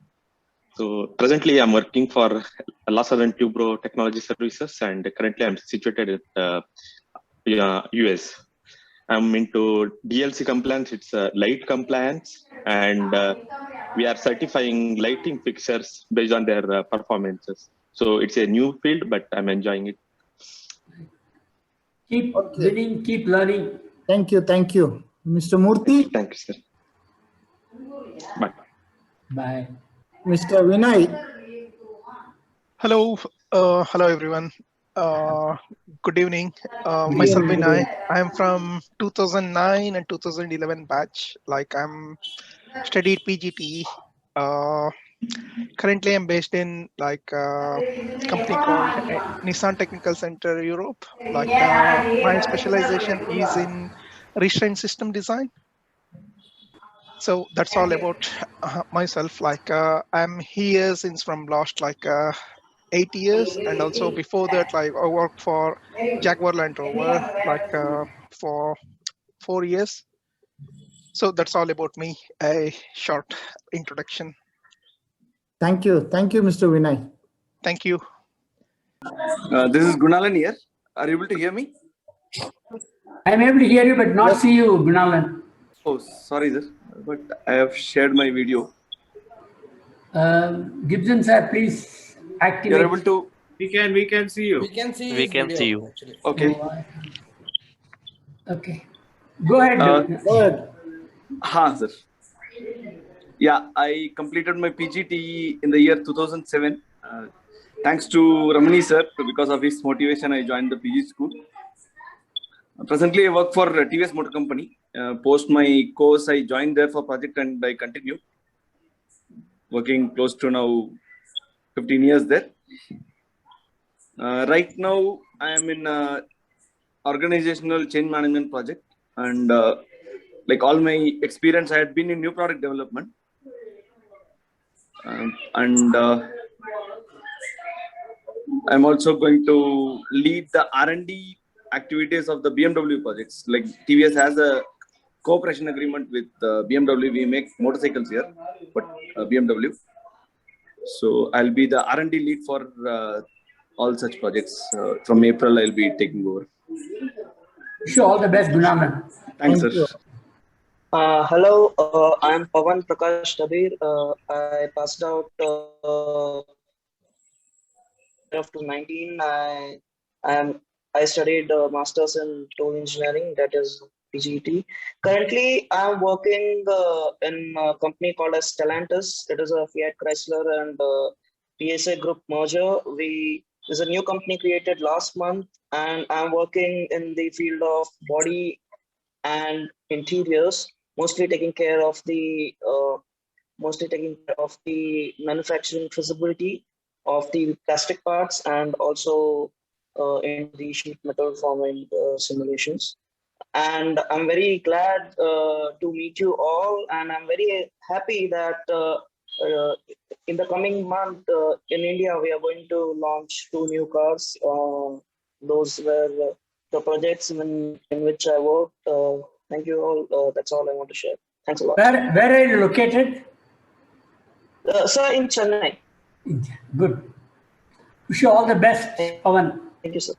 So presently, I'm working for Larsen & Toubro Technology Services, and currently I'm situated in US. I'm into DLC compliance. It's light compliance, and we are certifying lighting fixtures based on their performances. So it's a new field, but I'm enjoying it. Keep winning, keep learning. Thank you. Mr. Murthy? Thank you, sir. Bye. Bye. Mr. Vinay. Hello, hello everyone. Good evening. Good Myself evening, good Vinay. evening. I am from 2009 and 2011 batch. Like I'm studied PGT. Currently, I'm based in like a company called Nissan Technical Center Europe. Like my specialization is in restraint system design. So that's all about myself. Like I'm here since from last like 8 years, and also before that, like I worked for Jaguar Land Rover like for 4 years. So that's all about me. A short introduction. Thank you, Mr. Vinay. Thank you. This is Gunalan here. Are you able to hear me? I'm able to hear you, but not see you, Gunalan. Oh, sorry, sir. But I have shared my video. Gibson sir, please activate. You're able to. We can see you. We can see We his can video, see you. actually. Okay. Okay. Go ahead. Go ahead. Sir. Yeah, I completed my PGT in the year 2007. Thanks to Ramani sir, because of his motivation, I joined the PG school. Presently, I work for TVS Motor Company. Post my course, I joined there for project and I continue working close to now 15 years there. Right now, I am in organizational change management project, and like all my experience, I had been in new product development, and I'm also going to lead the R&D activities of the BMW projects. Like TVS has a cooperation agreement with BMW. We make motorcycles here, but BMW. So I'll be the R&D lead for all such projects. From April, I'll be taking over. Wish you all the best, Gunalan. Thanks, sir. Hello, I'm Pawan Prakash Tabir. I passed out of 2019. I studied masters in tool engineering, that is PGT. Currently, I'm working in a company called as Stellantis. It is a Fiat Chrysler and PSA Group merger. There's a new company created last month, and I'm working in the field of body and interiors, mostly taking care of the manufacturing feasibility of the plastic parts, and also in the sheet metal forming simulations. And I'm very glad to meet you all, and I'm very happy that in the coming month in India we are going to launch 2 new cars. Those were the projects in which I worked. Thank you all. That's all I want to share. Thanks a lot. Where are you located? Sir, in Chennai. Good. Wish you all the best, Pawan. Thank you, sir.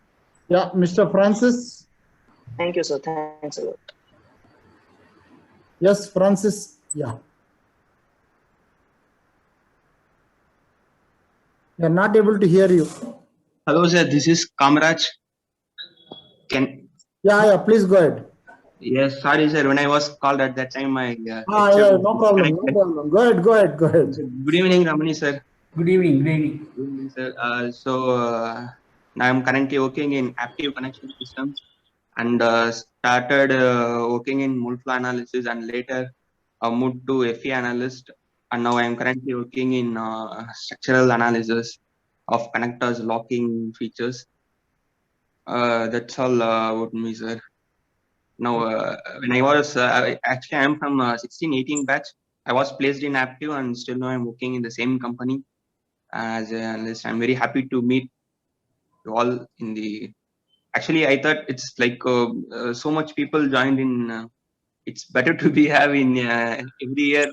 Yeah, Mr. Francis. Thank you, sir. Thanks a lot. Yes, Francis. Yeah. We are not able to hear you. Hello, sir. This is Kamraj. Yeah, please go ahead. Yes, sorry, sir. When I was called at that time, my yeah, no problem. Go ahead. Good evening, Ramani, sir. Good evening. Good evening, sir. Now I'm currently working in Aptiv Connection Systems, and started working in multi-flow analysis, and later moved to FE analyst, and now I am currently working in structural analysis of connectors, locking features. That's all about me, sir. Now, when I was actually, I'm from 16-18 batch. I was placed in Aptiv, and still now I'm working in the same company as an analyst. I'm very happy to meet you all in the. Actually, I thought it's like so much people joined in. It's better to be having every year,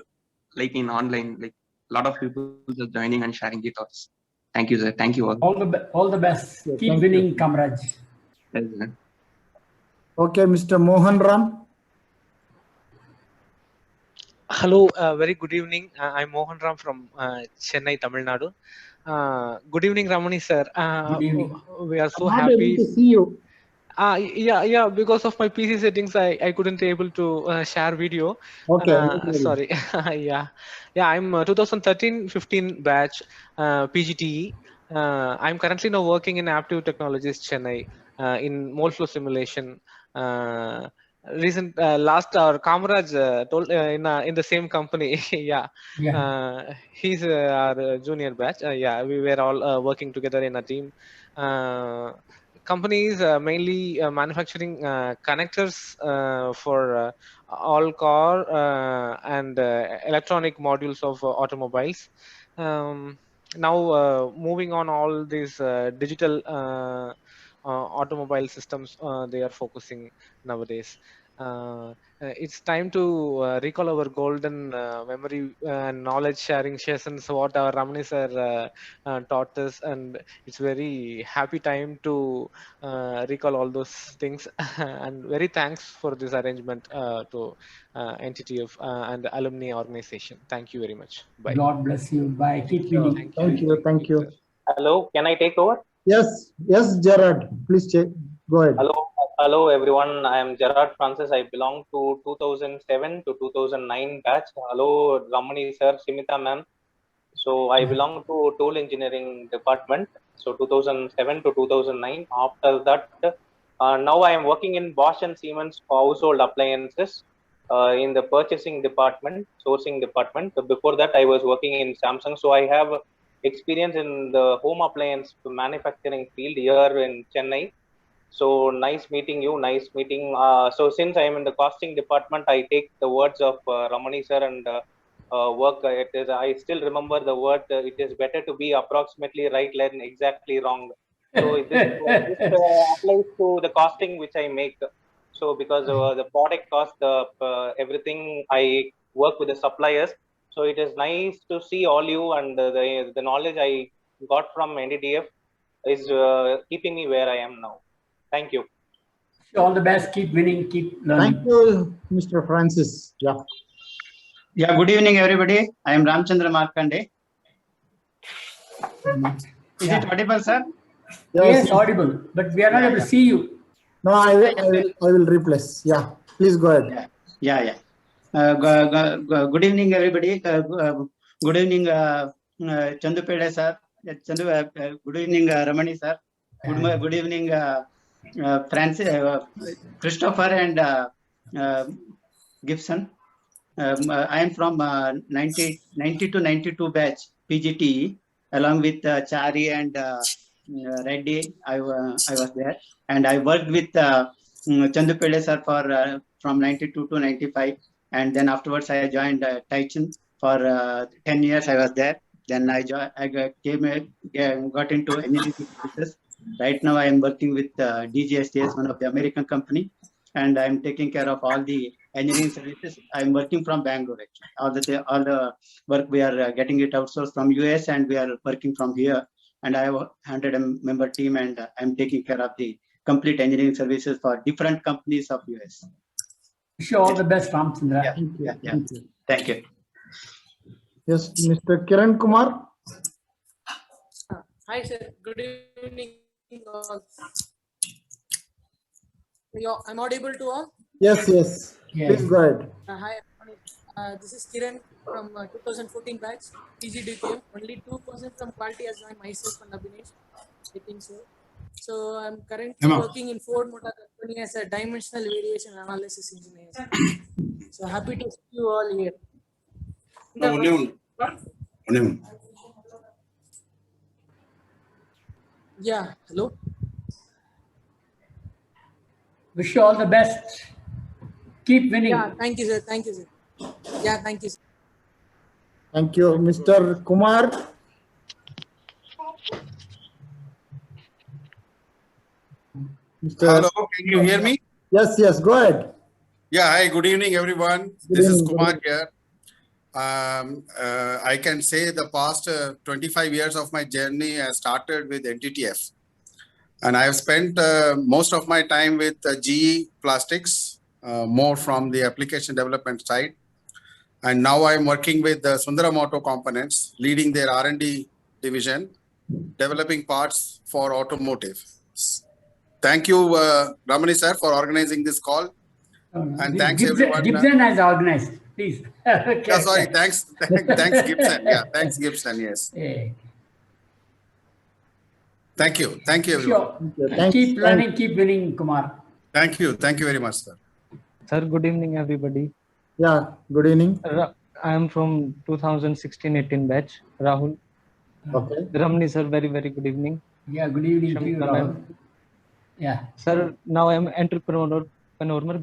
like in online, like a lot of people are joining and sharing their thoughts. Thank you, sir. Thank you all. All the best. Keep winning, Kamraj. Yes, sir. Okay, Mr. Mohan Ram. Hello, very good evening. I'm Mohan Ram from Chennai, Tamil Nadu. Good evening, Ramani sir. Good evening. We are so I'm not happy. able to see you. Yeah. Because of my PC settings, I couldn't able to share video. Okay. No problem. Sorry. Yeah. I'm 2013-15 batch PGTE. I'm currently now working in Aptiv Technologies Chennai in mole flow simulation. Last our Kamraj told in the same company. Yeah. He's our junior batch. Yeah, we were all working together in a team. Companies mainly manufacturing connectors for all car and electronic modules of automobiles. Now moving on all these digital automobile systems they are focusing nowadays. It's time to recall our golden memory and knowledge sharing sessions what our Ramani sir taught us, and it's very happy time to recall all those things. And very thanks for this arrangement to NTTF and the alumni organization. Thank you very much. Bye. God bless you. Bye. Keep winning. Thank you. Hello, can I take over? Yes, Gerard, please go ahead. Hello everyone. I am Gerard Francis. I belong to 2007 to 2009 batch. Hello, Ramani sir, Shimita ma'am. So I belong to tool engineering department. So 2007 to 2009. After that, now I am working in Bosch and Siemens household appliances in the purchasing department, sourcing department. So before that, I was working in Samsung. So I have experience in the home appliance manufacturing field here in Chennai. So nice meeting you. Nice meeting. So since I am in the costing department, I take the words of Ramani sir and work. It is. I still remember the word. It is better to be approximately right than exactly wrong. So this applies to the costing which I make. So because the product cost, everything I work with the suppliers. So it is nice to see all you, and the knowledge I got from NDTF is keeping me where I am now. Thank you. All the best. Keep winning. Keep learning. Thank you, Mr. Francis. Yeah. Yeah. Good evening, everybody. I am Ramchandra Markande. Is it audible, sir? Yes, audible. But we are not able to see you. No, I will replace. Yeah. Please go ahead. Yeah. Good evening, everybody. Good evening, Chandu Pede sir. Good evening, Ramani sir. Good evening, Francis, Christopher and Gibson. I am from 90 to 92 batch PGTE, along with Chari and Reddy. I was there, and I worked with Chandu Pede sir for from 92 to 95, and then afterwards I joined Taichin for 10 years. I was there. Then I got into engineering services. Right now I am working with DGSTS, one of the American company, and I am taking care of all the engineering services. I am working from Bangalore actually. All the work we are getting it outsourced from US, and we are working from here. And I have a 100-member team, and I am taking care of the complete engineering services for different companies of US. Wish you all the best, Ramchandra. Thank you. Yes, Mr. Kiran Kumar. Hi, sir. Good evening. I'm audible to all? Yes. Please go ahead. Hi, this is Kiran from 2014 batch, PGDTM. Only 2% from quality has joined, myself and Abhinesh. I think so. So I'm currently working in Ford Motor Company as a dimensional variation analysis engineer. So happy to see you all here. Yeah, hello. Wish you all the best. Keep winning. Yeah, thank you, sir. Thank you, sir. Yeah, thank you, sir. Thank you, Mr. Kumar. Hello, can you hear me? Yes, go ahead. Yeah, hi, good evening, everyone. This is Kumar here. I can say the past 25 years of my journey has started with NTTF. And I have spent most of my time with GE Plastics, more from the application development side. And now I'm working with Sundaram Auto Components, leading their R&D division, developing parts for automotive. thank you, Ramani sir, for organizing this call. And thanks everyone. Gibson has organized, please. Okay. Yeah, sorry, thanks Gibson. Yeah, thanks Gibson, yes. Yeah. Thank you everyone. Sure. Keep learning, keep winning, Kumar. Thank you very much, sir. Sir, good evening, everybody. Yeah, good evening. I am from 2016-18 batch, Rahul. Okay. Ramani sir, very, very good evening. Yeah, good evening to you, Rahul. Yeah. Sir, now I am entrepreneur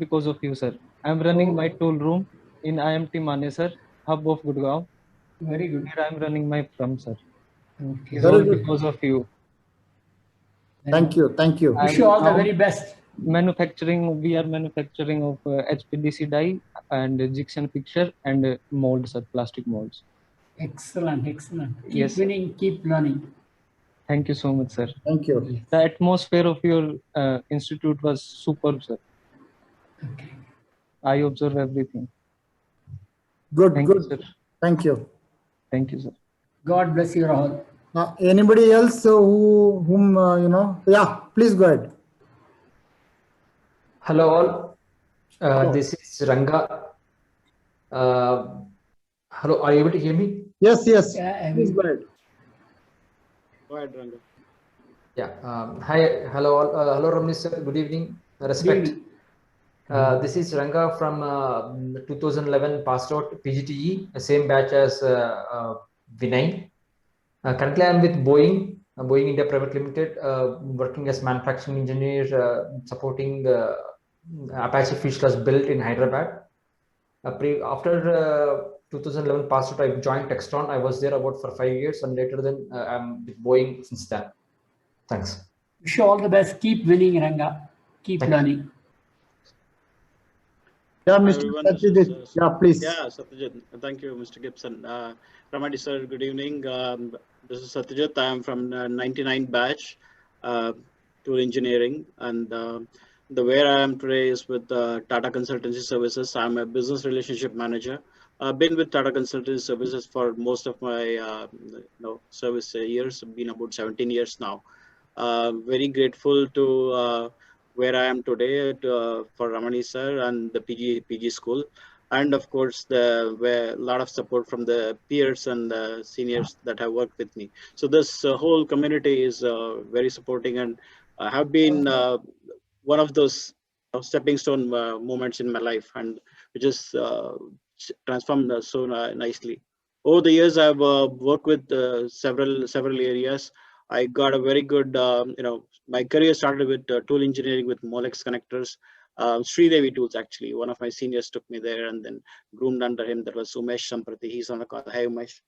because of you, sir. I am running my tool room in IMT Manesar, hub of Gurgaon. Very good. Where I am running my firm, sir. Okay. It's all because of you. Thank you. Wish you all the very best. We are manufacturing of HPDC die and Jixon picture and molds, plastic molds. Excellent. Keep Yes. winning, keep learning. Thank you so much, sir. Thank you. The atmosphere of your institute was superb, sir. Okay. I observe everything. Good. Sir. Thank you. Thank you, sir. God bless you, Rahul. Anybody else whom Yeah, please go ahead. Hello all. This is Ranga. Hello, are you able to hear me? Yes. Yeah, Please go ahead. Go ahead, Ranga. Yeah. Hi. Hello all. Hello, Ramani sir. Good evening. Respect. Good evening. This is Ranga from 2011 passed out PGTE, same batch as Vinay. Currently, I am with Boeing India Private Limited, working as manufacturing engineer, supporting Apache Fuselage built in Hyderabad. After 2011 passed out, I joined Textron. I was there about for 5 years, and later then I'm with Boeing since then. Thanks. Wish you all the best. Keep winning, Ranga. Keep learning. Yeah, Mr. Satyajit. Yeah, please. Yeah, Satyajit. Thank you, Mr. Gibson. Ramani sir, good evening. This is Satyajit. I am from 99 batch, tool engineering, and the where I am today is with Tata Consultancy Services. I'm a business relationship manager. I've been with Tata Consultancy Services for most of my service years. Been about 17 years now. Very grateful to where I am today for Ramani sir and the PG school, and of course where a lot of support from the peers and the seniors that have worked with me. So this whole community is very supporting, and I have been one of those stepping stone moments in my life, and which is transformed so nicely. Over the years, I've worked with several areas. I got a very good, my career started with tool engineering with Molex connectors. Sridevi Tools, actually, one of my seniors took me there and then groomed under him. That was Sumesh Samprati. He's on the call. Hi, Umesh.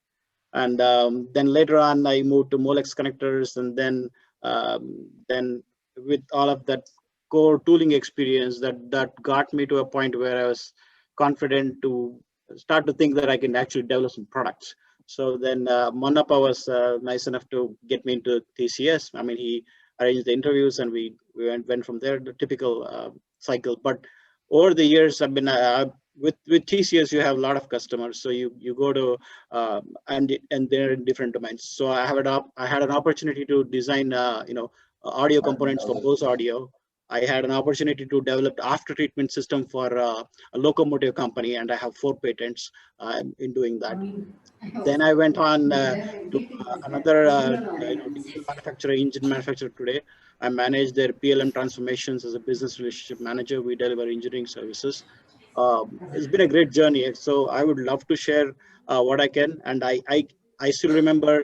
And then later on, I moved to Molex connectors, and then with all of that core tooling experience, that got me to a point where I was confident to start to think that I can actually develop some products. So then Manappa was nice enough to get me into TCS. I mean, he arranged the interviews, and we went from there, the typical cycle. But over the years, I've been with TCS, you have a lot of customers. So you go to and they're in different domains. So I had an opportunity to design audio components for Bose Audio. I had an opportunity to develop after treatment system for a locomotive company, and I have 4 patents in doing that. Then I went on to another diesel manufacturer, engine manufacturer today. I manage their PLM transformations as a business relationship manager. We deliver engineering services. It's been a great journey. So I would love to share what I can. And I still remember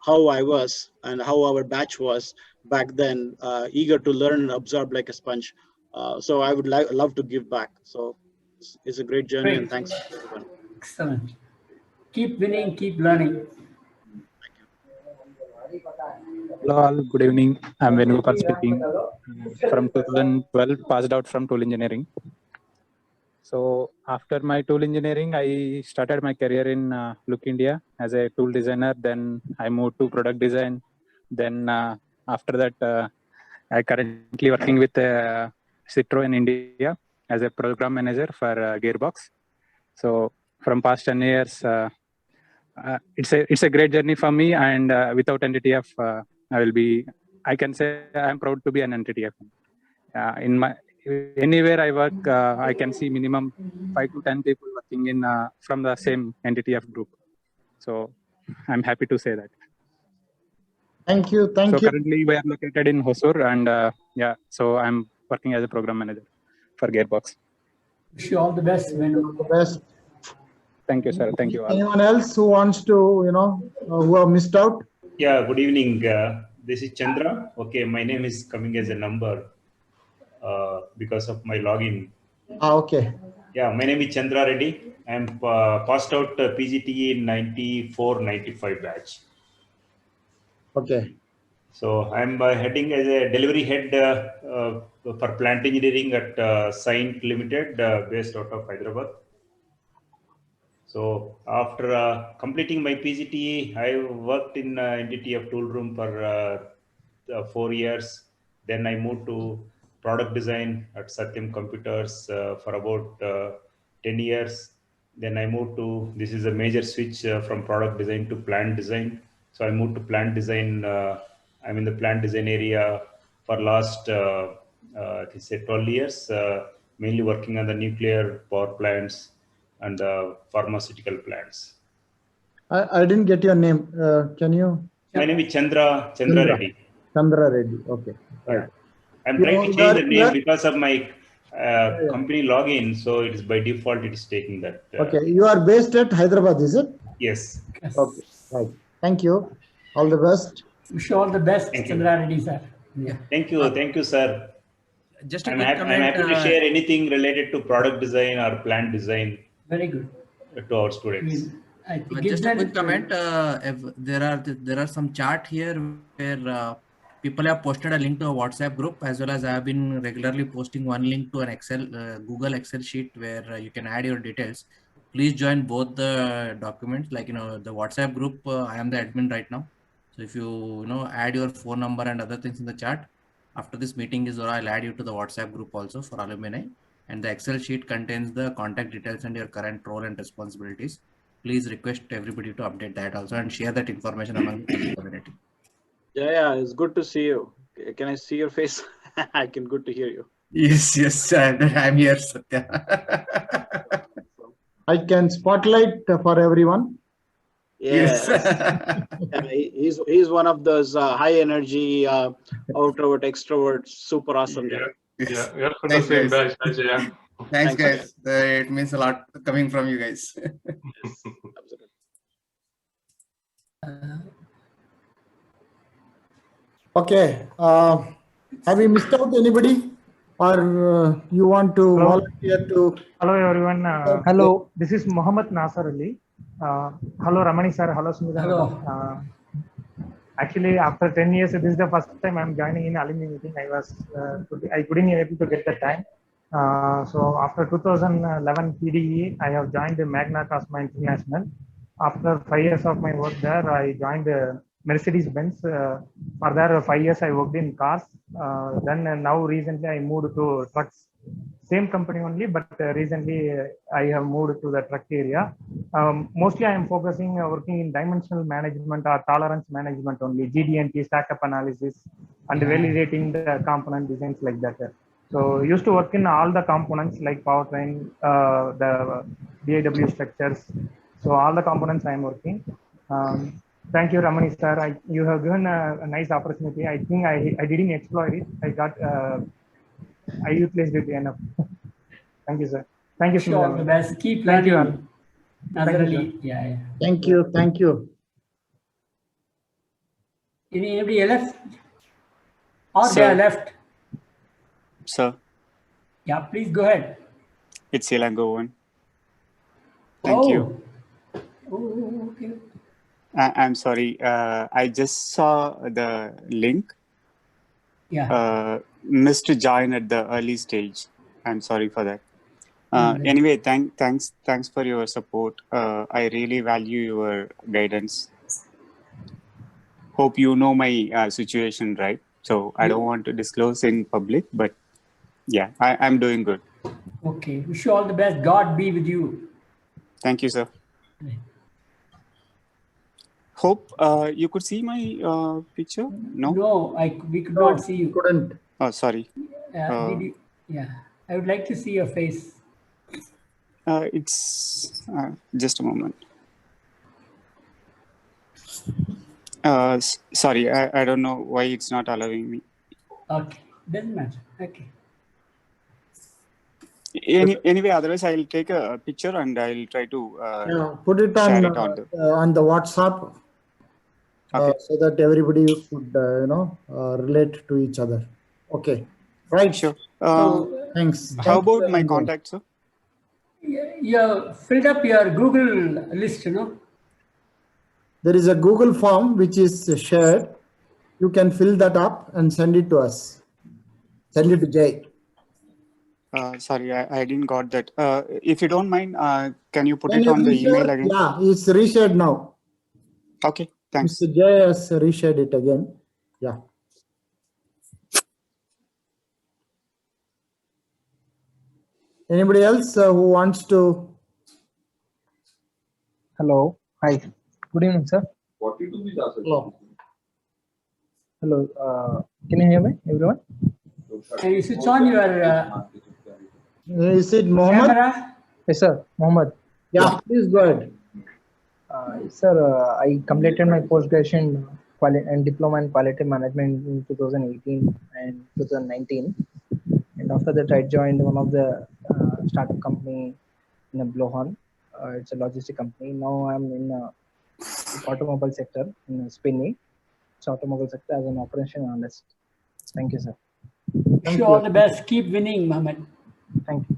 how I was and how our batch was back then, eager to learn and absorb like a sponge. So I would love to give back. So it's a great journey. Great. And thanks everyone. Excellent. Keep winning, keep learning. Hello all, good evening. I'm Venugopal speaking. From 2012, passed out from tool engineering. So after my tool engineering, I started my career in Look India as a tool designer. Then I moved to product design. Then after that, I currently working with Citroën India as a program manager for Gearbox. So from past 10 years, it's a great journey for me. And without NTTF, I can say I'm proud to be an NTTF. Anywhere I work, I can see minimum 5 to 10 people working in from the same NTTF group. So I'm happy to say that. Thank you. Thank so you. Currently we are located in Hosur, and so I'm working as a program manager for Gearbox. Wish you all the best, Venu. The best. Thank you, sir. Thank you all. Anyone else who wants to, who have missed out? Yeah, good evening. This is Chandra. Okay, my name is coming as a number because of my login. Okay. Yeah, my name is Chandra Reddy. I am passed out PGTE in 94-95 batch. Okay. So I'm heading as a delivery head for plant engineering at Saint Limited based out of Hyderabad. So after completing my PGTE, I worked in NTTF tool room for 4 years. Then I moved to product design at Satyam Computers for about 10 years. Then I moved to, this is a major switch from product design to plant design. So I moved to plant design. I'm in the plant design area for last 12 years, mainly working on the nuclear power plants and pharmaceutical plants. I didn't get your name. Can you? My name is Chandra Reddy. Chandra Reddy. Okay. Right. I'm trying to change the name because of my company login. So it is by default, it is taking that. Okay. You are based at Hyderabad, is it? Yes. Okay. Right. Thank you. All the best. Wish you all the best, Chandra Reddy, sir. Yeah. Thank you. Thank you, sir. Just I'm happy to share anything related to product design or plant design. Very good. To our students. Just a quick comment. If there are some chart here where people have posted a link to a WhatsApp group, as well as I have been regularly posting one link to an Excel, Google Excel sheet where you can add your details. Please join both the documents. Like the WhatsApp group, I am the admin right now. So if you add your phone number and other things in the chat, after this meeting is over, I'll add you to the WhatsApp group also for alumni. And the Excel sheet contains the contact details and your current role and responsibilities. Please request everybody to update that also and share that information among the community. Yeah, it's good to see you. Can I see your face? I can good to hear you. Yes, I'm here, Satya. I can spotlight for everyone. Yes. He's one of those high energy, introvert, extrovert, super awesome guy. Yeah, we are from the same batch. Yeah. Thanks, guys. It means a lot coming from you guys. Okay. Have you missed out anybody? Or you want to volunteer to? Hello, everyone. Hello. This is Muhammad Nasser Ali. Hello, Ramani sir. Hello, Smita. Hello. Actually, after 10 years, this is the first time I'm joining in alumni meeting. I couldn't able to get the time. So after 2011 PDE, I have joined the Magna Cosma International. After 5 years of my work there, I joined Mercedes-Benz. For there, 5 years I worked in cars. Then now recently I moved to trucks. Same company only, but recently I have moved to the truck area. Mostly I am focusing working in dimensional management or tolerance management only, GD&T, stack-up analysis, and validating the component designs like that. So used to work in all the components like powertrain, the DAW structures. So all the components I am working. Thank you, Ramani sir. You have given a nice opportunity. I think I didn't exploit it. I utilized it enough. Thank you, sir. Thank you, Sure, the best. Keep Thank you. learning. Thank you, Yeah. Thank you. Thank you. Anybody left? Or Sir. they are left? Sir, Yeah, please go ahead. it's Ilango one. Thank you. Oh, okay. I'm sorry. I just saw the link. Yeah. Missed to join at the early stage. I'm sorry for that. Mm. Anyway, thanks for your support. I really value your guidance. Hope you know my situation, right? So I don't want to disclose in public, but yeah, I'm doing good. Okay. Wish you all the best. God be with you. Thank you, sir. Hope you could see my picture. No. No, we could not see you. Couldn't. Oh, sorry. Yeah, I would like to see your face. It's just a moment. Sorry, I don't know why it's not allowing me. Okay, doesn't matter. Okay. Anyway, otherwise I'll take a picture and I'll try to put it share on it on the WhatsApp, so that everybody could relate to each other. Okay, right. Sure. Thanks. How about my contact, sir? You filled up your Google list, There is a Google form which is shared. You can fill that up and send it to us. Send it to Jay. Sorry, I didn't got that. If you don't mind, can you put it on the email again? Yeah, it's reshared now. Okay, thanks. Mr. Jay has reshared it again. Yeah. Anybody else who wants to? Hello. Hi. Good evening, sir. Hello. Hello. Can you hear me, everyone? Can you switch on your Is it Mohammed? camera? Yes, sir. Mohammed. Yeah, please go ahead. Sir, I completed my post-graduation and diploma in quality management in 2018 and 2019. And after that, I joined one of the startup company in Blowhorn. It's a logistic company. Now I'm in automobile sector in Spinney. It's automobile sector as an operation analyst. Thank you, sir. Wish you all the best. Keep winning, Mohammed. Thank you.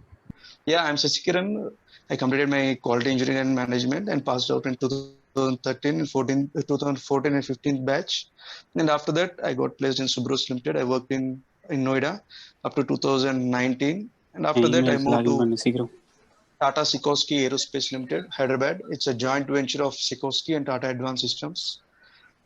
Yeah, I'm Sasikiran. I completed my quality engineering and management and passed out in 2013 and 2014 and 15 batch. And after that, I got placed in Subros Limited. I worked in Noida up to 2019. And after that, I moved to Tata Sikorsky Aerospace Limited, Hyderabad. It's a joint venture of Sikorsky and Tata Advanced Systems.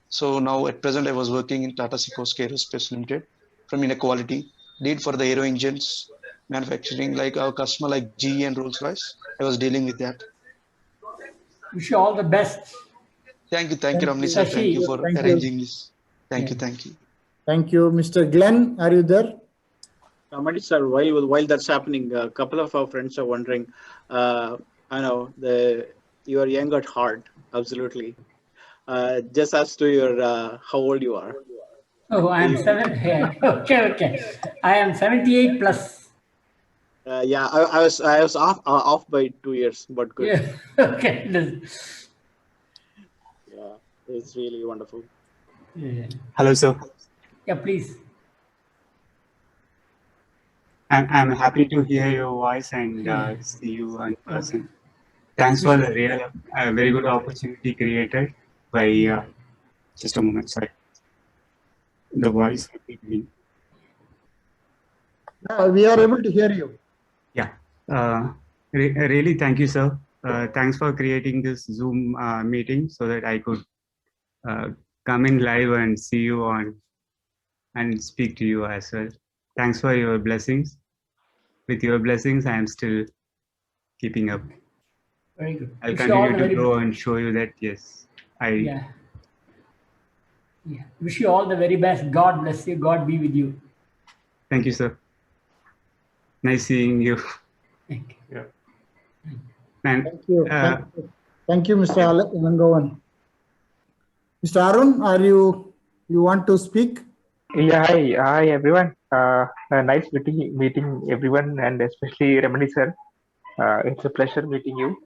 So now at present, I was working in Tata Sikorsky Aerospace Limited from quality lead for the aero engines manufacturing, like our customer like GE and Rolls-Royce. I was dealing with that. Wish you all the best. Thank you, Ramani sir. Thank you for arranging this. Thank you. Thank you, Mr. Glenn. Are you there? Ramani sir, while that's happening, a couple of our friends are wondering. I know you are young at heart, absolutely. Just as to your how old you are. Oh, I'm 7. Yeah. Okay. I am 78 plus. Yeah, I was off by 2 years, but good. Yeah. Okay. Yeah, it's really wonderful. Yeah. Hello, sir. Yeah, please. I'm happy to hear your voice and see you in person. Thanks for the very good opportunity created by. Just a moment, sorry. The voice. We are able to hear you. Yeah. Really, thank you, sir. Thanks for creating this Zoom meeting so that I could come in live and see you and speak to you as well. Thanks for your blessings. With your blessings, I am still keeping up. Very good. I'll continue to grow and show you that, yes, Yeah. Wish you all the very best. God bless you. God be with you. Thank you, sir. Nice seeing you. Thank you. Yeah. Thank you. Thank you, Mr. Langovan. Mr. Arun, you want to speak? Yeah, hi everyone. Nice meeting everyone, and especially Ramani sir. It's a pleasure meeting you.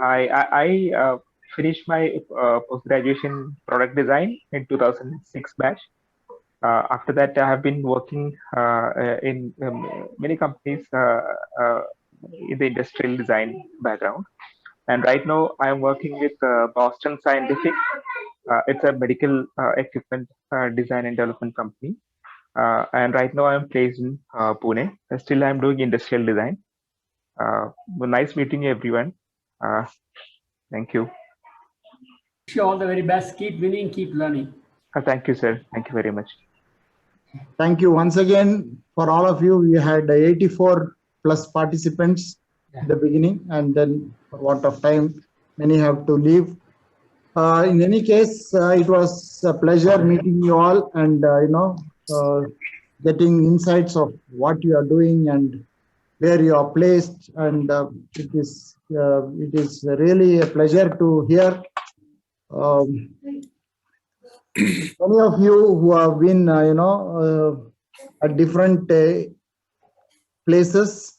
I finished my post-graduation product design in 2006 batch. After that, I have been working in many companies in the industrial design background. And right now, I am working with Boston Scientific. It's a medical equipment design and development company. And right now, I am placed in Pune. Still, I am doing industrial design. Nice meeting you, everyone. Thank you. Wish you all the very best. Keep winning, keep learning. Thank you, sir. Thank you very much. Thank you once again for all of you. We had 84 plus participants at the beginning, and then for want of time, many have to leave. In any case, it was a pleasure meeting you all, and getting insights of what you are doing and where you are placed, and it is really a pleasure to hear. Many of you who have been, at different places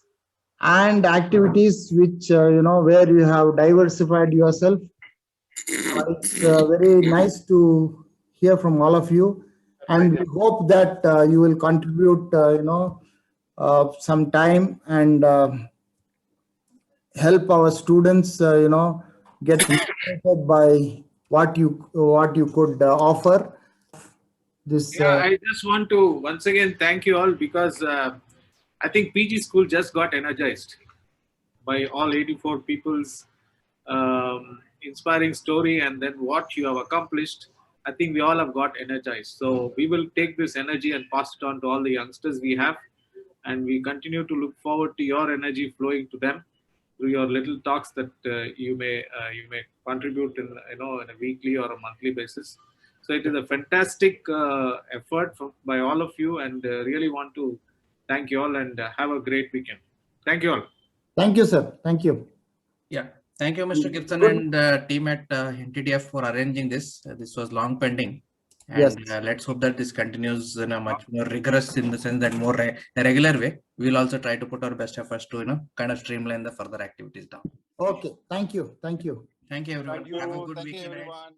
and activities which, where you have diversified yourself. It's very nice to hear from all of you, and we hope that you will contribute, some time and help our students, get motivated by what you could offer. This. I just want to once again thank you all, because I think PG School just got energized by all 84 people's inspiring story, and then what you have accomplished. I think we all have got energized. So we will take this energy and pass it on to all the youngsters we have, and we continue to look forward to your energy flowing to them through your little talks that you may contribute in in a weekly or a monthly basis. So it is a fantastic effort by all of you, and really want to thank you all, and have a great weekend. Thank you all. Thank you, sir. Thank you. Yeah. Thank you, Mr. Gibson and team at NTTF for arranging this. This was long pending. And Yes. Let's hope that this continues in a much more rigorous, in the sense that more regular way. We'll also try to put our best efforts to, kind of streamline the further activities down. Okay. Thank you. Thank you. Thank you, everyone. Thank you. Have a good Thank you, weekend. everyone.